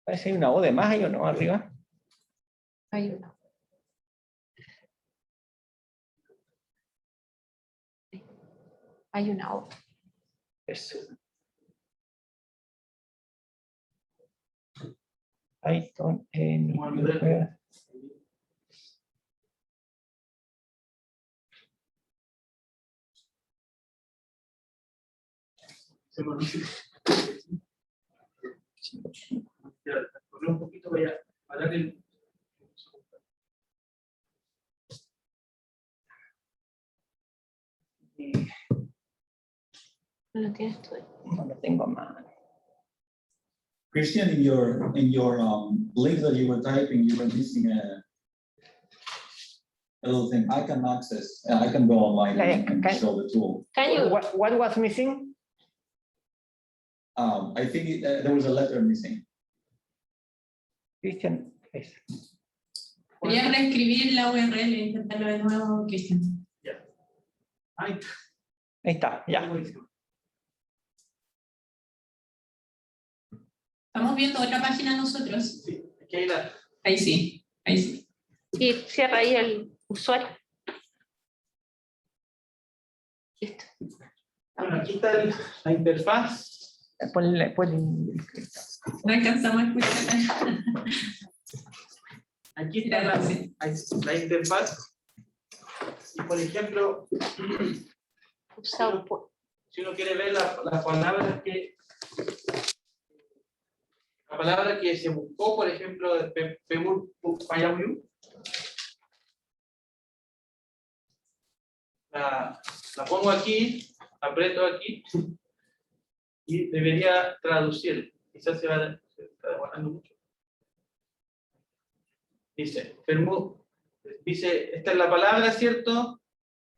Parece que hay una O de más ahí o no arriba. Hay uno. Hay una O. Eso. Python en Un poquito para que No lo tienes tú. no lo tengo a mano. Christian, in your link that you were typing, you were missing a little thing. I can access, I can go online and show the tool. Can you? What was missing? I think there was a letter missing. Christian. Voy a reescribir la URL e intentarlo de nuevo, Cristian. Ahí Está, ya. Estamos viendo otra página nosotros. Sí, aquí hay Ahí sí, ahí sí. Y cierra ahí el usuario. Listo. Bueno, aquí está la interfaz. Ponle. No alcanzamos a escuchar. Aquí está la interfaz. Y por ejemplo, si uno quiere ver la palabra que se buscó, por ejemplo, de Pemur Payamuyu, la pongo aquí, aprieto aquí y debería traducir. Quizás se está demorando mucho. Dice, esta es la palabra, ¿cierto?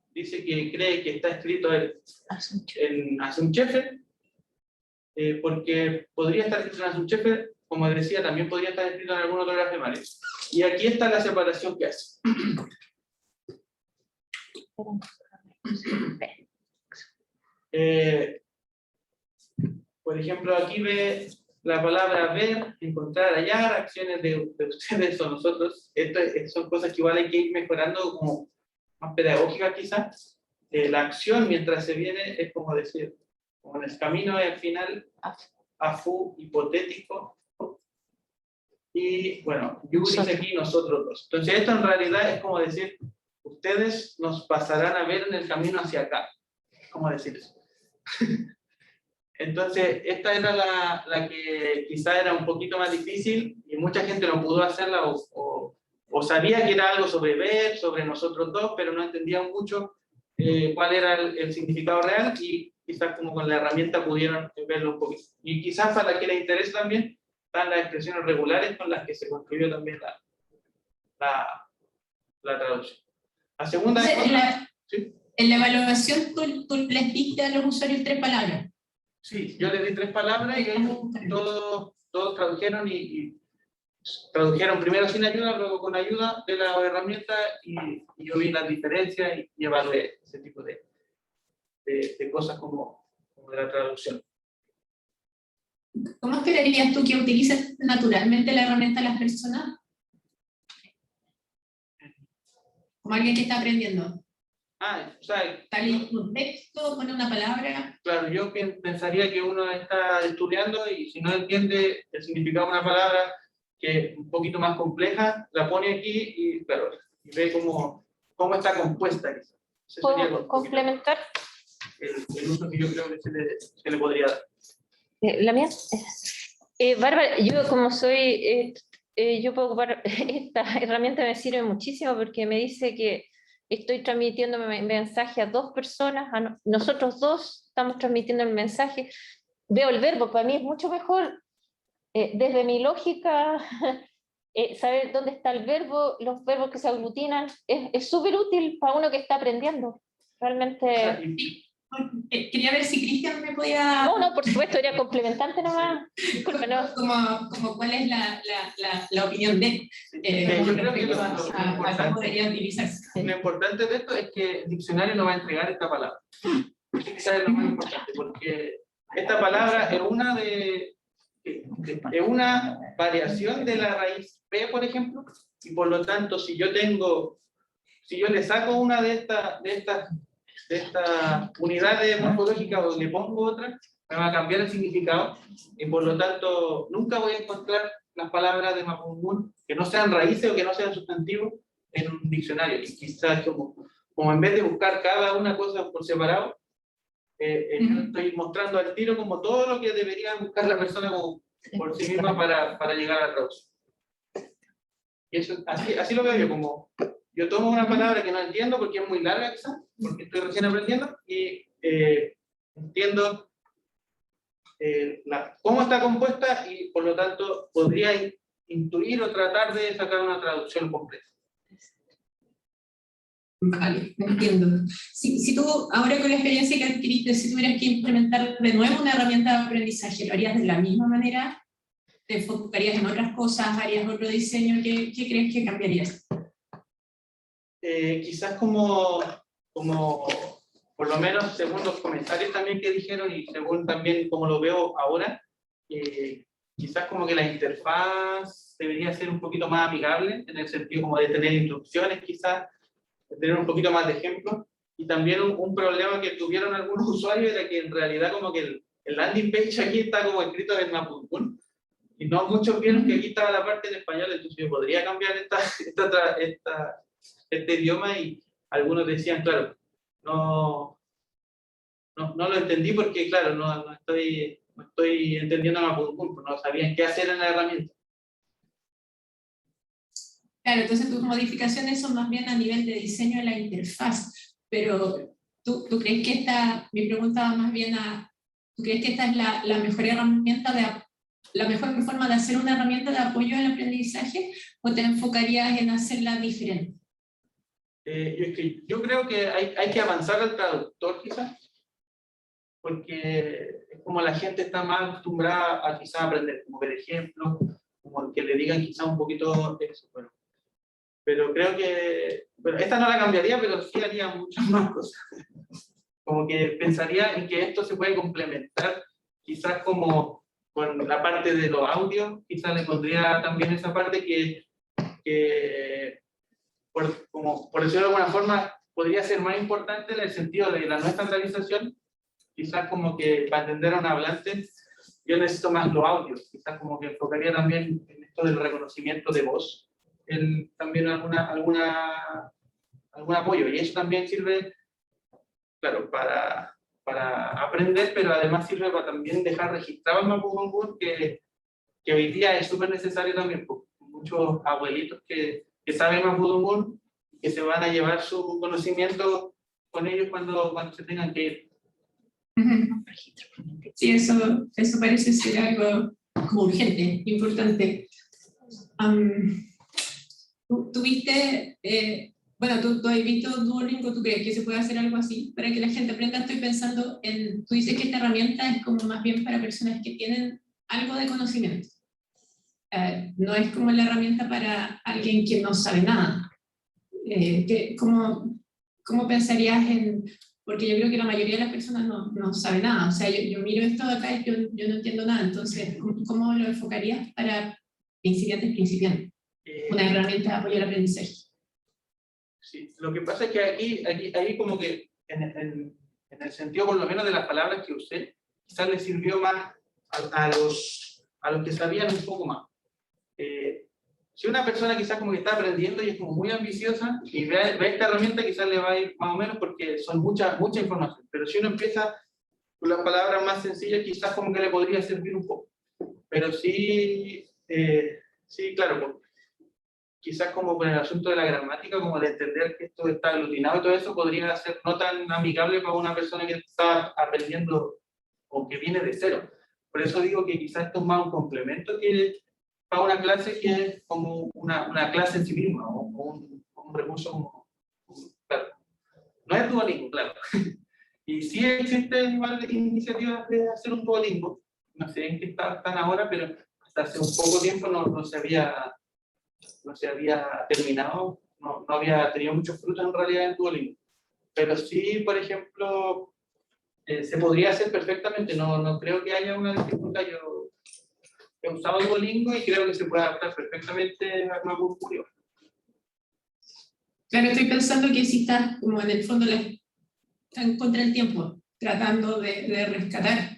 Dice que cree que está escrito en Asunchefe, porque podría estar escrito en Asunchefe, como decía, también podría estar escrito en algún otro grafemario. Y aquí está la separación que hace. Por ejemplo, aquí ve la palabra ver, encontrar, hallar, acciones de ustedes o nosotros. Son cosas que igual hay que ir mejorando como más pedagógicas quizás. La acción mientras se viene es como decir, como en el camino al final, AFU hipotético. Y bueno, you dice aquí nosotros dos. Entonces esto en realidad es como decir, ustedes nos pasarán a ver en el camino hacia acá. ¿Cómo decir eso? Entonces, esta era la que quizá era un poquito más difícil y mucha gente no pudo hacerla o sabía que era algo sobre ver, sobre nosotros dos, pero no entendían mucho cuál era el significado real y quizás como con la herramienta pudieron verlo un poquito. Y quizás para la que les interese también están las expresiones regulares con las que se construyó también la traducción. La segunda es... ¿Sí? En la evaluación tú les diste a los usuarios 3 palabras. Sí, yo les di 3 palabras y ellos todos tradujeron y tradujeron primero sin ayuda, luego con ayuda de la herramienta y yo vi las diferencias y evalué ese tipo de cosas como de la traducción. ¿Cómo esperarías tú que utilicen naturalmente la herramienta las personas? Como alguien que está aprendiendo. O sea, Tal y un texto, pone una palabra. Claro, yo pensaría que uno está estudiando y si no entiende el significado de una palabra que es un poquito más compleja, la pone aquí y, claro, y ve cómo está compuesta. ¿Puedo complementar? El uso que yo creo que se le podría dar. ¿La mía? Bárbara, yo como soy, yo puedo ocupar esta herramienta, me sirve muchísimo porque me dice que estoy transmitiendo mensaje a 2 personas, nosotros 2 estamos transmitiendo el mensaje, veo el verbo, para mí es mucho mejor, desde mi lógica, saber dónde está el verbo, los verbos que se aglutinan, es súper útil para uno que está aprendiendo, realmente... Quería ver si Cristian me podía... No, por supuesto, era complementante nomás. Disculpe, no. Como cuál es la opinión de... yo creo que cómo podría utilizarse. Lo importante de esto es que el diccionario no va a entregar esta palabra. Eso quizás es lo más importante, porque esta palabra es una variación de la raíz P, por ejemplo, y por lo tanto, si yo le saco una de estas unidades morfológicas o le pongo otra, me va a cambiar el significado y por lo tanto nunca voy a encontrar las palabras de Mapudungun que no sean raíces o que no sean sustantivos en un diccionario. Y quizás como en vez de buscar cada una cosa por separado, yo estoy mostrando al tiro como todo lo que debería buscar la persona como por sí misma para llegar a la traducción. Y eso, así lo veo yo, como yo tomo una palabra que no entiendo porque es muy larga quizás, porque estoy recién aprendiendo, y entiendo cómo está compuesta y por lo tanto podría intuir o tratar de sacar una traducción completa. Vale, entiendo. Si tú, ahora con la experiencia que adquiriste, si tuvieras que implementar de nuevo una herramienta de aprendizaje, ¿lo harías de la misma manera? ¿Te enfocarías en otras cosas? ¿Harías otro diseño? ¿Qué crees que cambiarías? Quizás como por lo menos según los comentarios también que dijeron y según también como lo veo ahora, quizás como que la interfaz debería ser un poquito más amigable, en el sentido como de tener instrucciones quizás, de tener un poquito más de ejemplos, y también un problema que tuvieron algunos usuarios era que en realidad como que el landing page aquí está como escrito en Mapudungun, y no muchos vieron que aquí estaba la parte en español, entonces yo podría cambiar este idioma y algunos decían, claro, no lo entendí porque, claro, no estoy entendiendo Mapudungun, no sabían qué hacer en la herramienta. Claro, entonces tus modificaciones son más bien a nivel de diseño de la interfaz, pero ¿tú crees que mi pregunta va más bien ¿tú crees que esta es la mejor herramienta la mejor forma de hacer una herramienta de apoyo al aprendizaje o te enfocarías en hacerla diferente? Yo creo que hay que avanzar al traductor quizás, porque es como la gente está más acostumbrada a quizás aprender, como ver ejemplos, como que le digan quizás un poquito eso, pero creo que, esta no la cambiaría, pero sí haría muchas más cosas. Como que pensaría en que esto se puede complementar, quizás como con la parte de los audios, quizás le pondría también esa parte que por decirlo de alguna forma, podría ser más importante en el sentido de la no estandarización, quizás como que para entender a un hablante, yo necesito más los audios, quizás como que enfocaría también en esto del reconocimiento de voz, en también algún apoyo, y eso también sirve, claro, para aprender, pero además sirve para también dejar registrado el Mapudungun, que hoy día es súper necesario también, por muchos abuelitos que saben Mapudungun, que se van a llevar su conocimiento con ellos cuando se tengan que ir. Sí, eso parece ser algo como urgente, importante. ¿Tuviste, bueno, tú has visto Duolingo, ¿tú crees que se puede hacer algo así para que la gente aprenda? Estoy pensando en, tú dices que esta herramienta es como más bien para personas que tienen algo de conocimiento. No es como la herramienta para alguien que no sabe nada. ¿Cómo pensarías en...? Porque yo creo que la mayoría de las personas no sabe nada. O sea, yo miro esto de acá y yo no entiendo nada. Entonces, ¿cómo lo enfocarías para principiantes? Una herramienta de apoyo al aprendizaje. Sí, lo que pasa es que ahí como que en el sentido por lo menos de las palabras que usé, quizás le sirvió más a los que sabían un poco más. Si una persona quizás como que está aprendiendo y es como muy ambiciosa y ve esta herramienta, quizás le va a ir más o menos porque son mucha información. Pero si uno empieza con las palabras más sencillas, quizás como que le podría servir un poco. Pero sí, sí, claro, quizás como con el asunto de la gramática, como de entender que esto está aglutinado y todo eso, podría ser no tan amigable para una persona que está aprendiendo o que viene de cero. Por eso digo que quizás esto es más un complemento que para una clase que es como una clase en sí misma, o un recurso como, claro. No es Duolingo, claro. Y sí existen igual iniciativas de hacer un Duolingo, no sé en qué están ahora, pero hasta hace un poco tiempo no se había terminado, no había tenido muchos frutos en realidad en Duolingo. Pero sí, por ejemplo, se podría hacer perfectamente, no creo que haya una dificultad. Yo he usado Duolingo y creo que se puede adaptar perfectamente a Mapudungun. Claro, estoy pensando que si estás como en el fondo están contra el tiempo, tratando de rescatar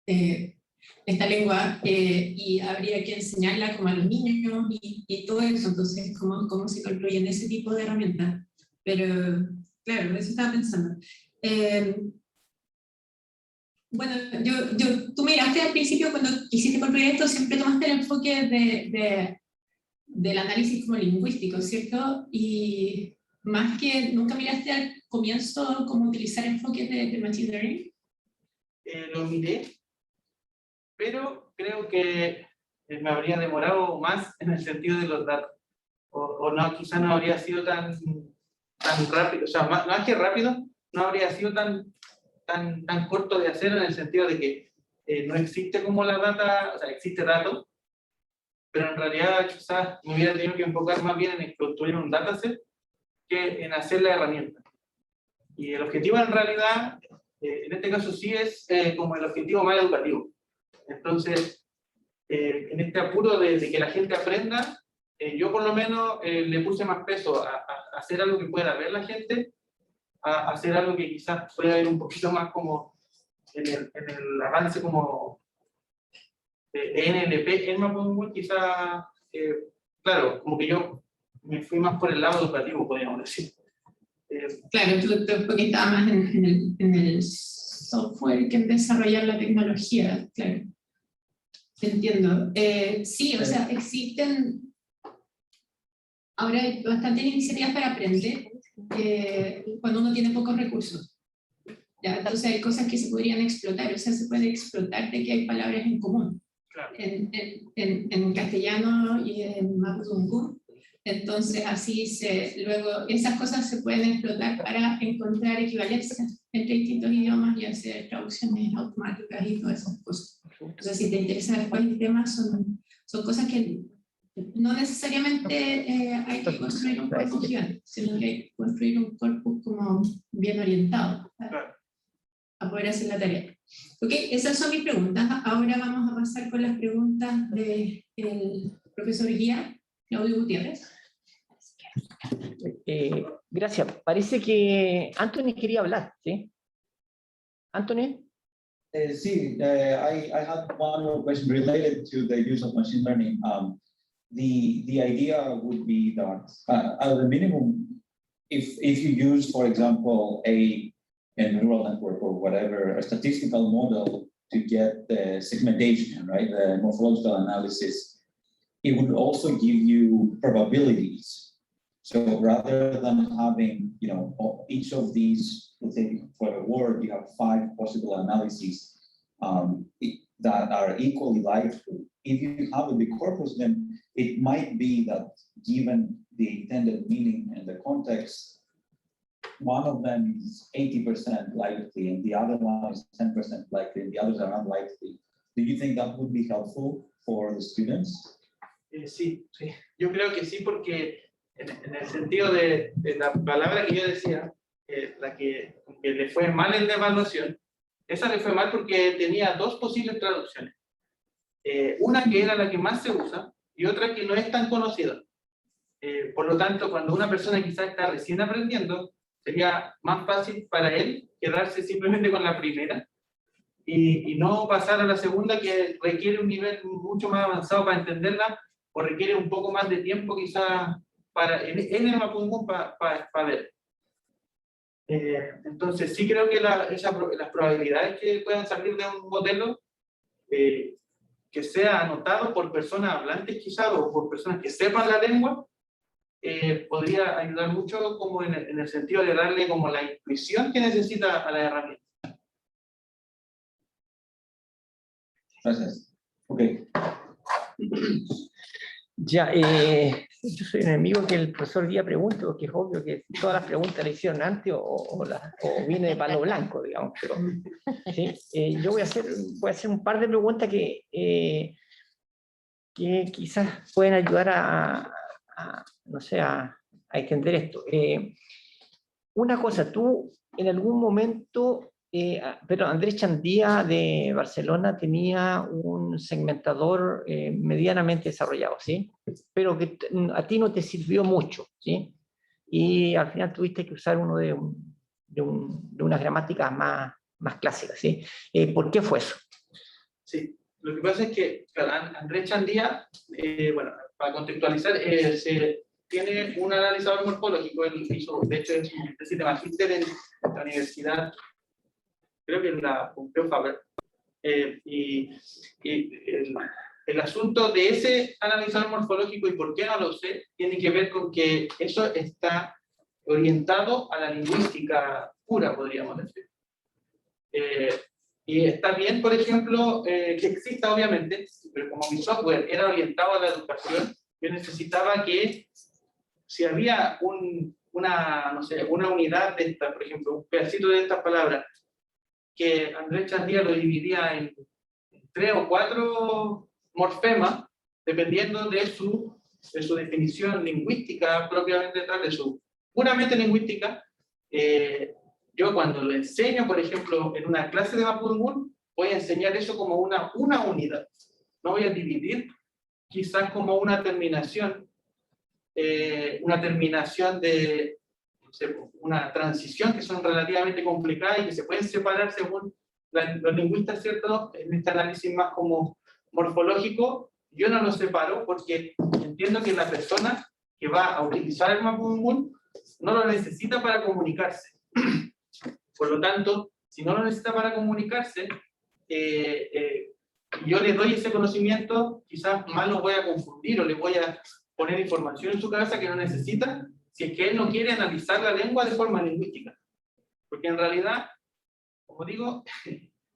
esta lengua y habría que enseñarla como a los niños y todo eso, entonces cómo se concluyen ese tipo de herramientas. Pero claro, eso estaba pensando. Bueno, tú miraste al principio cuando quisiste construir esto, siempre tomaste el enfoque del análisis como lingüístico, ¿cierto? Y más que nunca miraste al comienzo cómo utilizar enfoques de Machine Learning. Lo miré, pero creo que me habría demorado más en el sentido de los datos. O no, quizás no habría sido tan rápido, o sea, más que rápido, no habría sido tan corto de hacer en el sentido de que no existe como la data, o sea, existe datos, pero en realidad quizás me hubiera tenido que enfocar más bien en construir un dataset que en hacer la herramienta. Y el objetivo en realidad, en este caso sí es como el objetivo más educativo. Entonces, en este apuro de que la gente aprenda, yo por lo menos le puse más peso a hacer algo que pueda ver la gente, a hacer algo que quizás pueda ir un poquito más como en el avance como de NLP en Mapudungun, quizás, claro, como que yo me fui más por el lado educativo, podríamos decir. Claro, tú porque estaba más en el software que en desarrollar la tecnología, claro. Entiendo. Sí, o sea, existen, ahora hay bastantes iniciativas para aprender cuando uno tiene pocos recursos. ¿Ya? Entonces hay cosas que se podrían explotar, o sea, se puede explotar de que hay palabras en común. Claro. En castellano y en Mapudungun. Entonces así luego esas cosas se pueden explotar para encontrar equivalencias entre distintos idiomas y hacer traducciones automáticas y todas esas cosas. Entonces si te interesa después el tema, son cosas que no necesariamente hay que construir un corpus gigante, sino que hay que construir un corpus como bien orientado a poder hacer la tarea. Ok, esas son mis preguntas. Ahora vamos a pasar con las preguntas del profesor guía, Claudio Gutiérrez. Gracias. Parece que Anthony quería hablar, ¿sí? Anthony. See, I had one more question related to the use of machine learning. The idea would be that at the minimum, if you use, for example, a neural network or whatever, a statistical model to get the segmentation, right, the morphological analysis, it would also give you probabilities. So rather than having, you know, each of these, let's say for a word, you have 5 possible analyses that are equally likely. If you have a big corpus, then it might be that given the intended meaning and the context, one of them is 80% likely and the other one is 10% likely and the others are unlikely. Do you think that would be helpful for the students? Sí, sí, yo creo que sí, porque en el sentido de la palabra que yo decía, la que le fue mal en la evaluación, esa le fue mal porque tenía 2 posibles traducciones. Una que era la que más se usa y otra que no es tan conocida. Por lo tanto, cuando una persona quizás está recién aprendiendo, sería más fácil para él quedarse simplemente con la primera y no pasar a la segunda, que requiere un nivel mucho más avanzado para entenderla, o requiere un poco más de tiempo quizás en el Mapudungun para ver. Entonces sí creo que las probabilidades que puedan salir de un modelo que sea anotado por personas hablantes quizás o por personas que sepan la lengua, podría ayudar mucho como en el sentido de darle como la intuición que necesita a la herramienta. Gracias. Okay. Ya, yo soy enemigo que el profesor Díaz pregunte, porque es obvio que todas las preguntas le hicieron antes o viene de palo blanco, digamos. Pero, ¿sí? Yo voy a hacer un par de preguntas que quizás pueden ayudar no sé, a entender esto. Una cosa, tú en algún momento, pero Andrés Chandía de Barcelona tenía un segmentador medianamente desarrollado, ¿sí? Pero que a ti no te sirvió mucho, ¿sí? Y al final tuviste que usar uno de unas gramáticas más clásicas, ¿sí? ¿Por qué fue eso? Sí, lo que pasa es que Andrés Chandía, bueno, para contextualizar, tiene un analizador morfológico. Él hizo, de hecho, es una especie de magíster en la universidad, creo que en la Pompeu Fabra. Y el asunto de ese analizador morfológico y por qué no lo sé, tiene que ver con que eso está orientado a la lingüística pura, podríamos decir. Y está bien, por ejemplo, que exista, obviamente, pero como mi software era orientado a la educación, yo necesitaba que si había no sé, una unidad de esta, por ejemplo, un pedacito de estas palabras, que Andrés Chandía lo dividía en 3 o 4 morfemas, dependiendo de su definición lingüística propiamente tal, de su puramente lingüística. Yo cuando lo enseño, por ejemplo, en una clase de Mapudungun, voy a enseñar eso como una unidad. No voy a dividir quizás como una terminación de, no sé, una transición que son relativamente complicadas y que se pueden separar según los lingüistas, ¿cierto? En este análisis más como morfológico, yo no lo separo porque entiendo que la persona que va a utilizar el Mapudungun no lo necesita para comunicarse. Por lo tanto, si no lo necesita para comunicarse, yo le doy ese conocimiento, quizás más lo voy a confundir o le voy a poner información en su cabeza que no necesita, si es que él no quiere analizar la lengua de forma lingüística. Porque en realidad, como digo,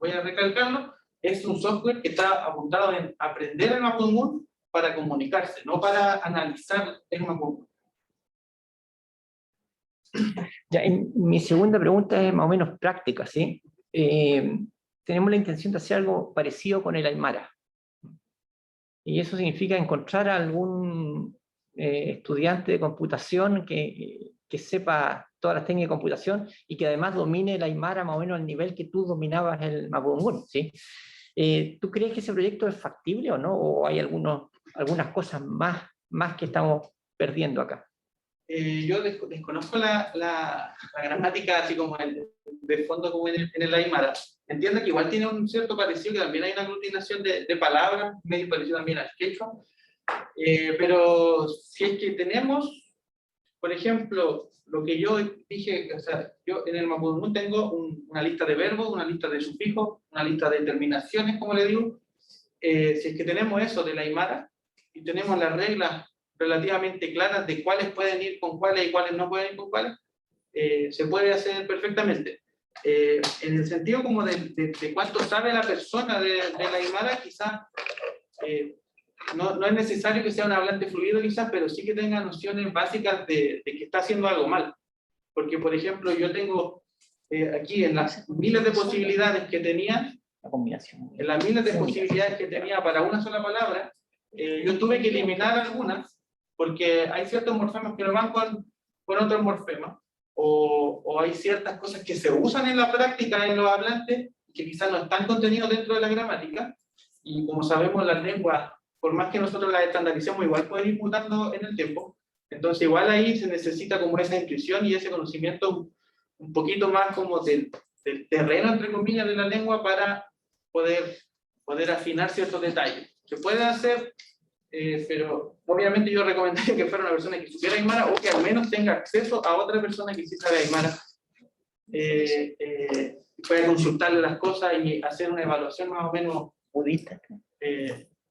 voy a recalcarlo, es un software que está apuntado en aprender el Mapudungun para comunicarse, no para analizar el Mapudungun. Ya, mi segunda pregunta es más o menos práctica, ¿sí? Tenemos la intención de hacer algo parecido con el Aymara. Y eso significa encontrar a algún estudiante de computación que sepa todas las técnicas de computación y que además domine el Aymara más o menos al nivel que tú dominabas el Mapudungun, ¿sí? ¿Tú crees que ese proyecto es factible o no? ¿O hay algunas cosas más que estamos perdiendo acá? Yo desconozco la gramática, así como el de fondo como en el Aymara. Entiendo que igual tiene un cierto parecido, que también hay una aglutinación de palabras, medio parecido también al quechua, pero si es que tenemos, por ejemplo, lo que yo dije, o sea, yo en el mapudungún tengo una lista de verbos, una lista de sufijos, una lista de terminaciones, como le digo. Si es que tenemos eso del Aymara y tenemos las reglas relativamente claras de cuáles pueden ir con cuáles y cuáles no pueden ir con cuáles, se puede hacer perfectamente. En el sentido como de cuánto sabe la persona de la Aymara, quizás no es necesario que sea un hablante fluido quizás, pero sí que tenga nociones básicas de que está haciendo algo mal. Porque, por ejemplo, yo tengo aquí en las miles de posibilidades que tenía, La combinación. en las miles de posibilidades que tenía para una sola palabra, yo tuve que eliminar algunas, porque hay ciertos morfemas que no van con otros morfemas, o hay ciertas cosas que se usan en la práctica en los hablantes, que quizás no están contenidos dentro de la gramática, y como sabemos las lenguas, por más que nosotros las estandaricemos, igual pueden ir mutando en el tiempo. Entonces igual ahí se necesita como esa intuición y ese conocimiento un poquito más como del terreno, entre comillas, de la lengua para poder afinar ciertos detalles. Se puede hacer, pero obviamente yo recomendaría que fuera una persona que supiera Aymara o que al menos tenga acceso a otra persona que sí sabe Aymara. Puede consultarle las cosas y hacer una evaluación más o menos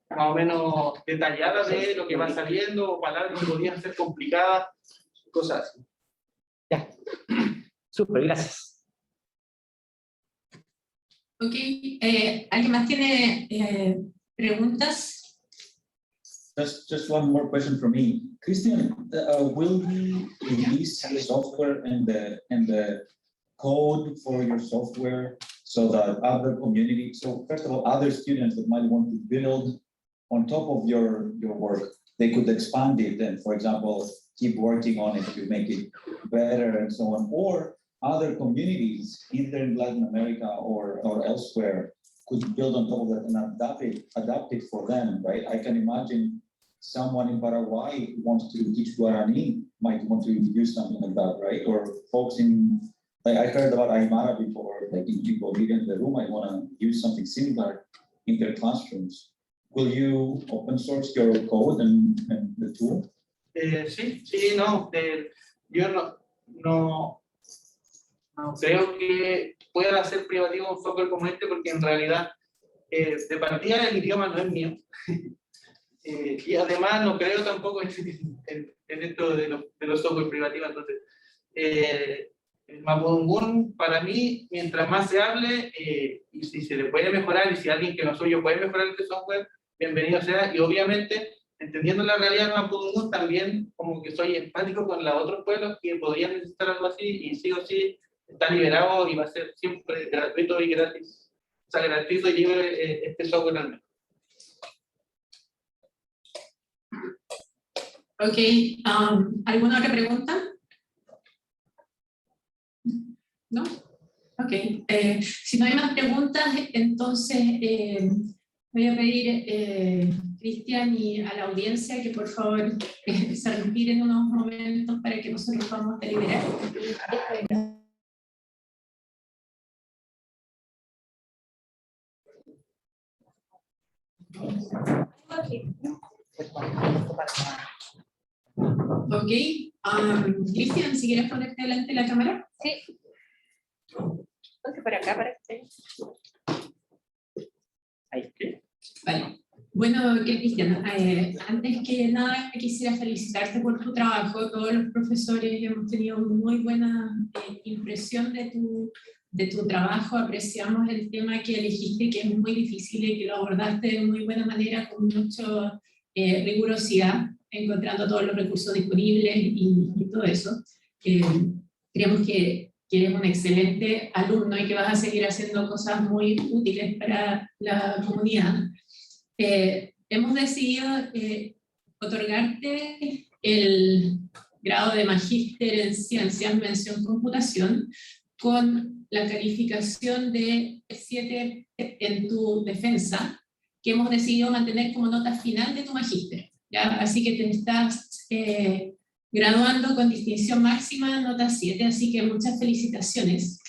más o menos detallada de lo que va saliendo, o palabras que podrían ser complicadas, cosas así. Ya. Súper, gracias. Ok, ¿alguien más tiene preguntas? Just one more question from me. Christian, will you release the software and the code for your software so that other communities, so first of all, other students that might want to build on top of your work, they could expand it and, for example, keep working on it to make it better and so on, or other communities, either in Latin America or elsewhere, could build on top of that and adapt it for them, right? I can imagine someone in Paraguay who wants to teach Guarani might want to use something like that, right? Or folks in, like I heard about Aymara before, like in Bolivia in Peru might want to use something similar in their classrooms. Will you open source your code and the tool? Sí, no, yo no creo que pueda hacer privativo un software como este, porque en realidad de partida el idioma no es mío. Y además no creo tampoco en esto de los software privativos. Entonces, el mapudungún para mí, mientras más se hable, y si se le puede mejorar, y si alguien que no soy yo puede mejorar este software, bienvenido sea. Y obviamente, entendiendo la realidad del mapudungún, también como que soy empático con los otros pueblos que podrían necesitar algo así, y sí o sí está liberado y va a ser siempre gratuito y gratis. O sea, gratuito y libre este software al menos. Ok, ¿alguna otra pregunta? ¿No? Ok, si no hay más preguntas, entonces voy a pedir, Cristian, y a la audiencia que por favor se retiren unos momentos para que nosotros podamos deliberar. Ok, Cristian, si quieres ponerte delante de la cámara. Sí. Entonces, por acá, para que Vale. Bueno, Cristian, antes que nada quisiera felicitarte por tu trabajo. Todos los profesores hemos tenido muy buena impresión de tu trabajo. Apreciamos el tema que elegiste, que es muy difícil y que lo abordaste de muy buena manera, con mucha rigurosidad, encontrando todos los recursos disponibles y todo eso. Creemos que eres un excelente alumno y que vas a seguir haciendo cosas muy útiles para la comunidad. Hemos decidido otorgarte el grado de magíster en ciencias, mención computación, con la calificación de 7 en tu defensa, que hemos decidido mantener como nota final de tu magíster. ¿Ya? Así que te estás graduando con distinción máxima, nota 7, así que muchas felicitaciones.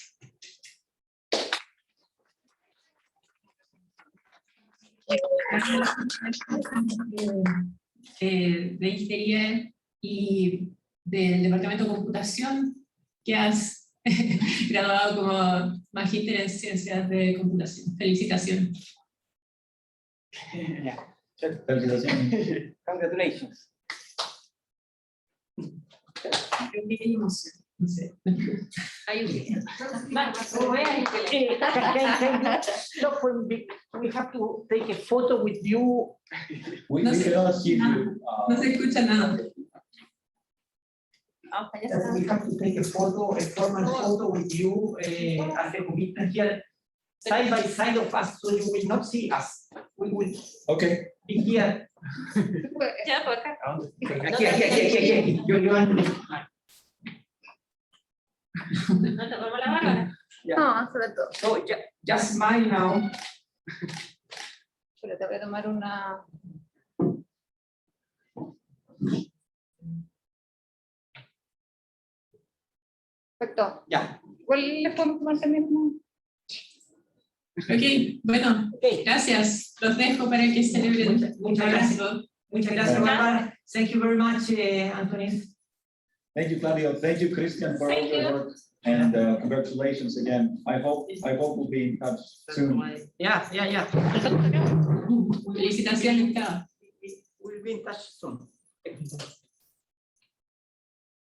de Ingeniería y del Departamento de Computación, que has graduado como magíster en Ciencias de Computación. Felicitaciones. Felicitaciones. Congratulations. Creo que hay emoción. No sé. We have to take a photo with you. We No sé. cannot give you. No se escucha nada. We have to take a formal photo with you as a commitment here, side by side of us, so you will not see us. We will Okay. be here. Ya, por acá. Aquí. Yo, No te pongo la barra. No, sobre todo. So just smile now. Pero te voy a tomar una. Perfecto. Ya. Igual le podemos tomar también una. Ok, bueno, gracias. Los dejo para que celebren. Muchas gracias. Abrazo. Muchas gracias, Bárbara. Thank you very much, Anthony. Thank you, Claudio. Thank you, Christian, for all Thank your you. work. And congratulations again. I hope we'll be in touch soon. Yeah. Felicitaciones, cada. We'll be in touch soon.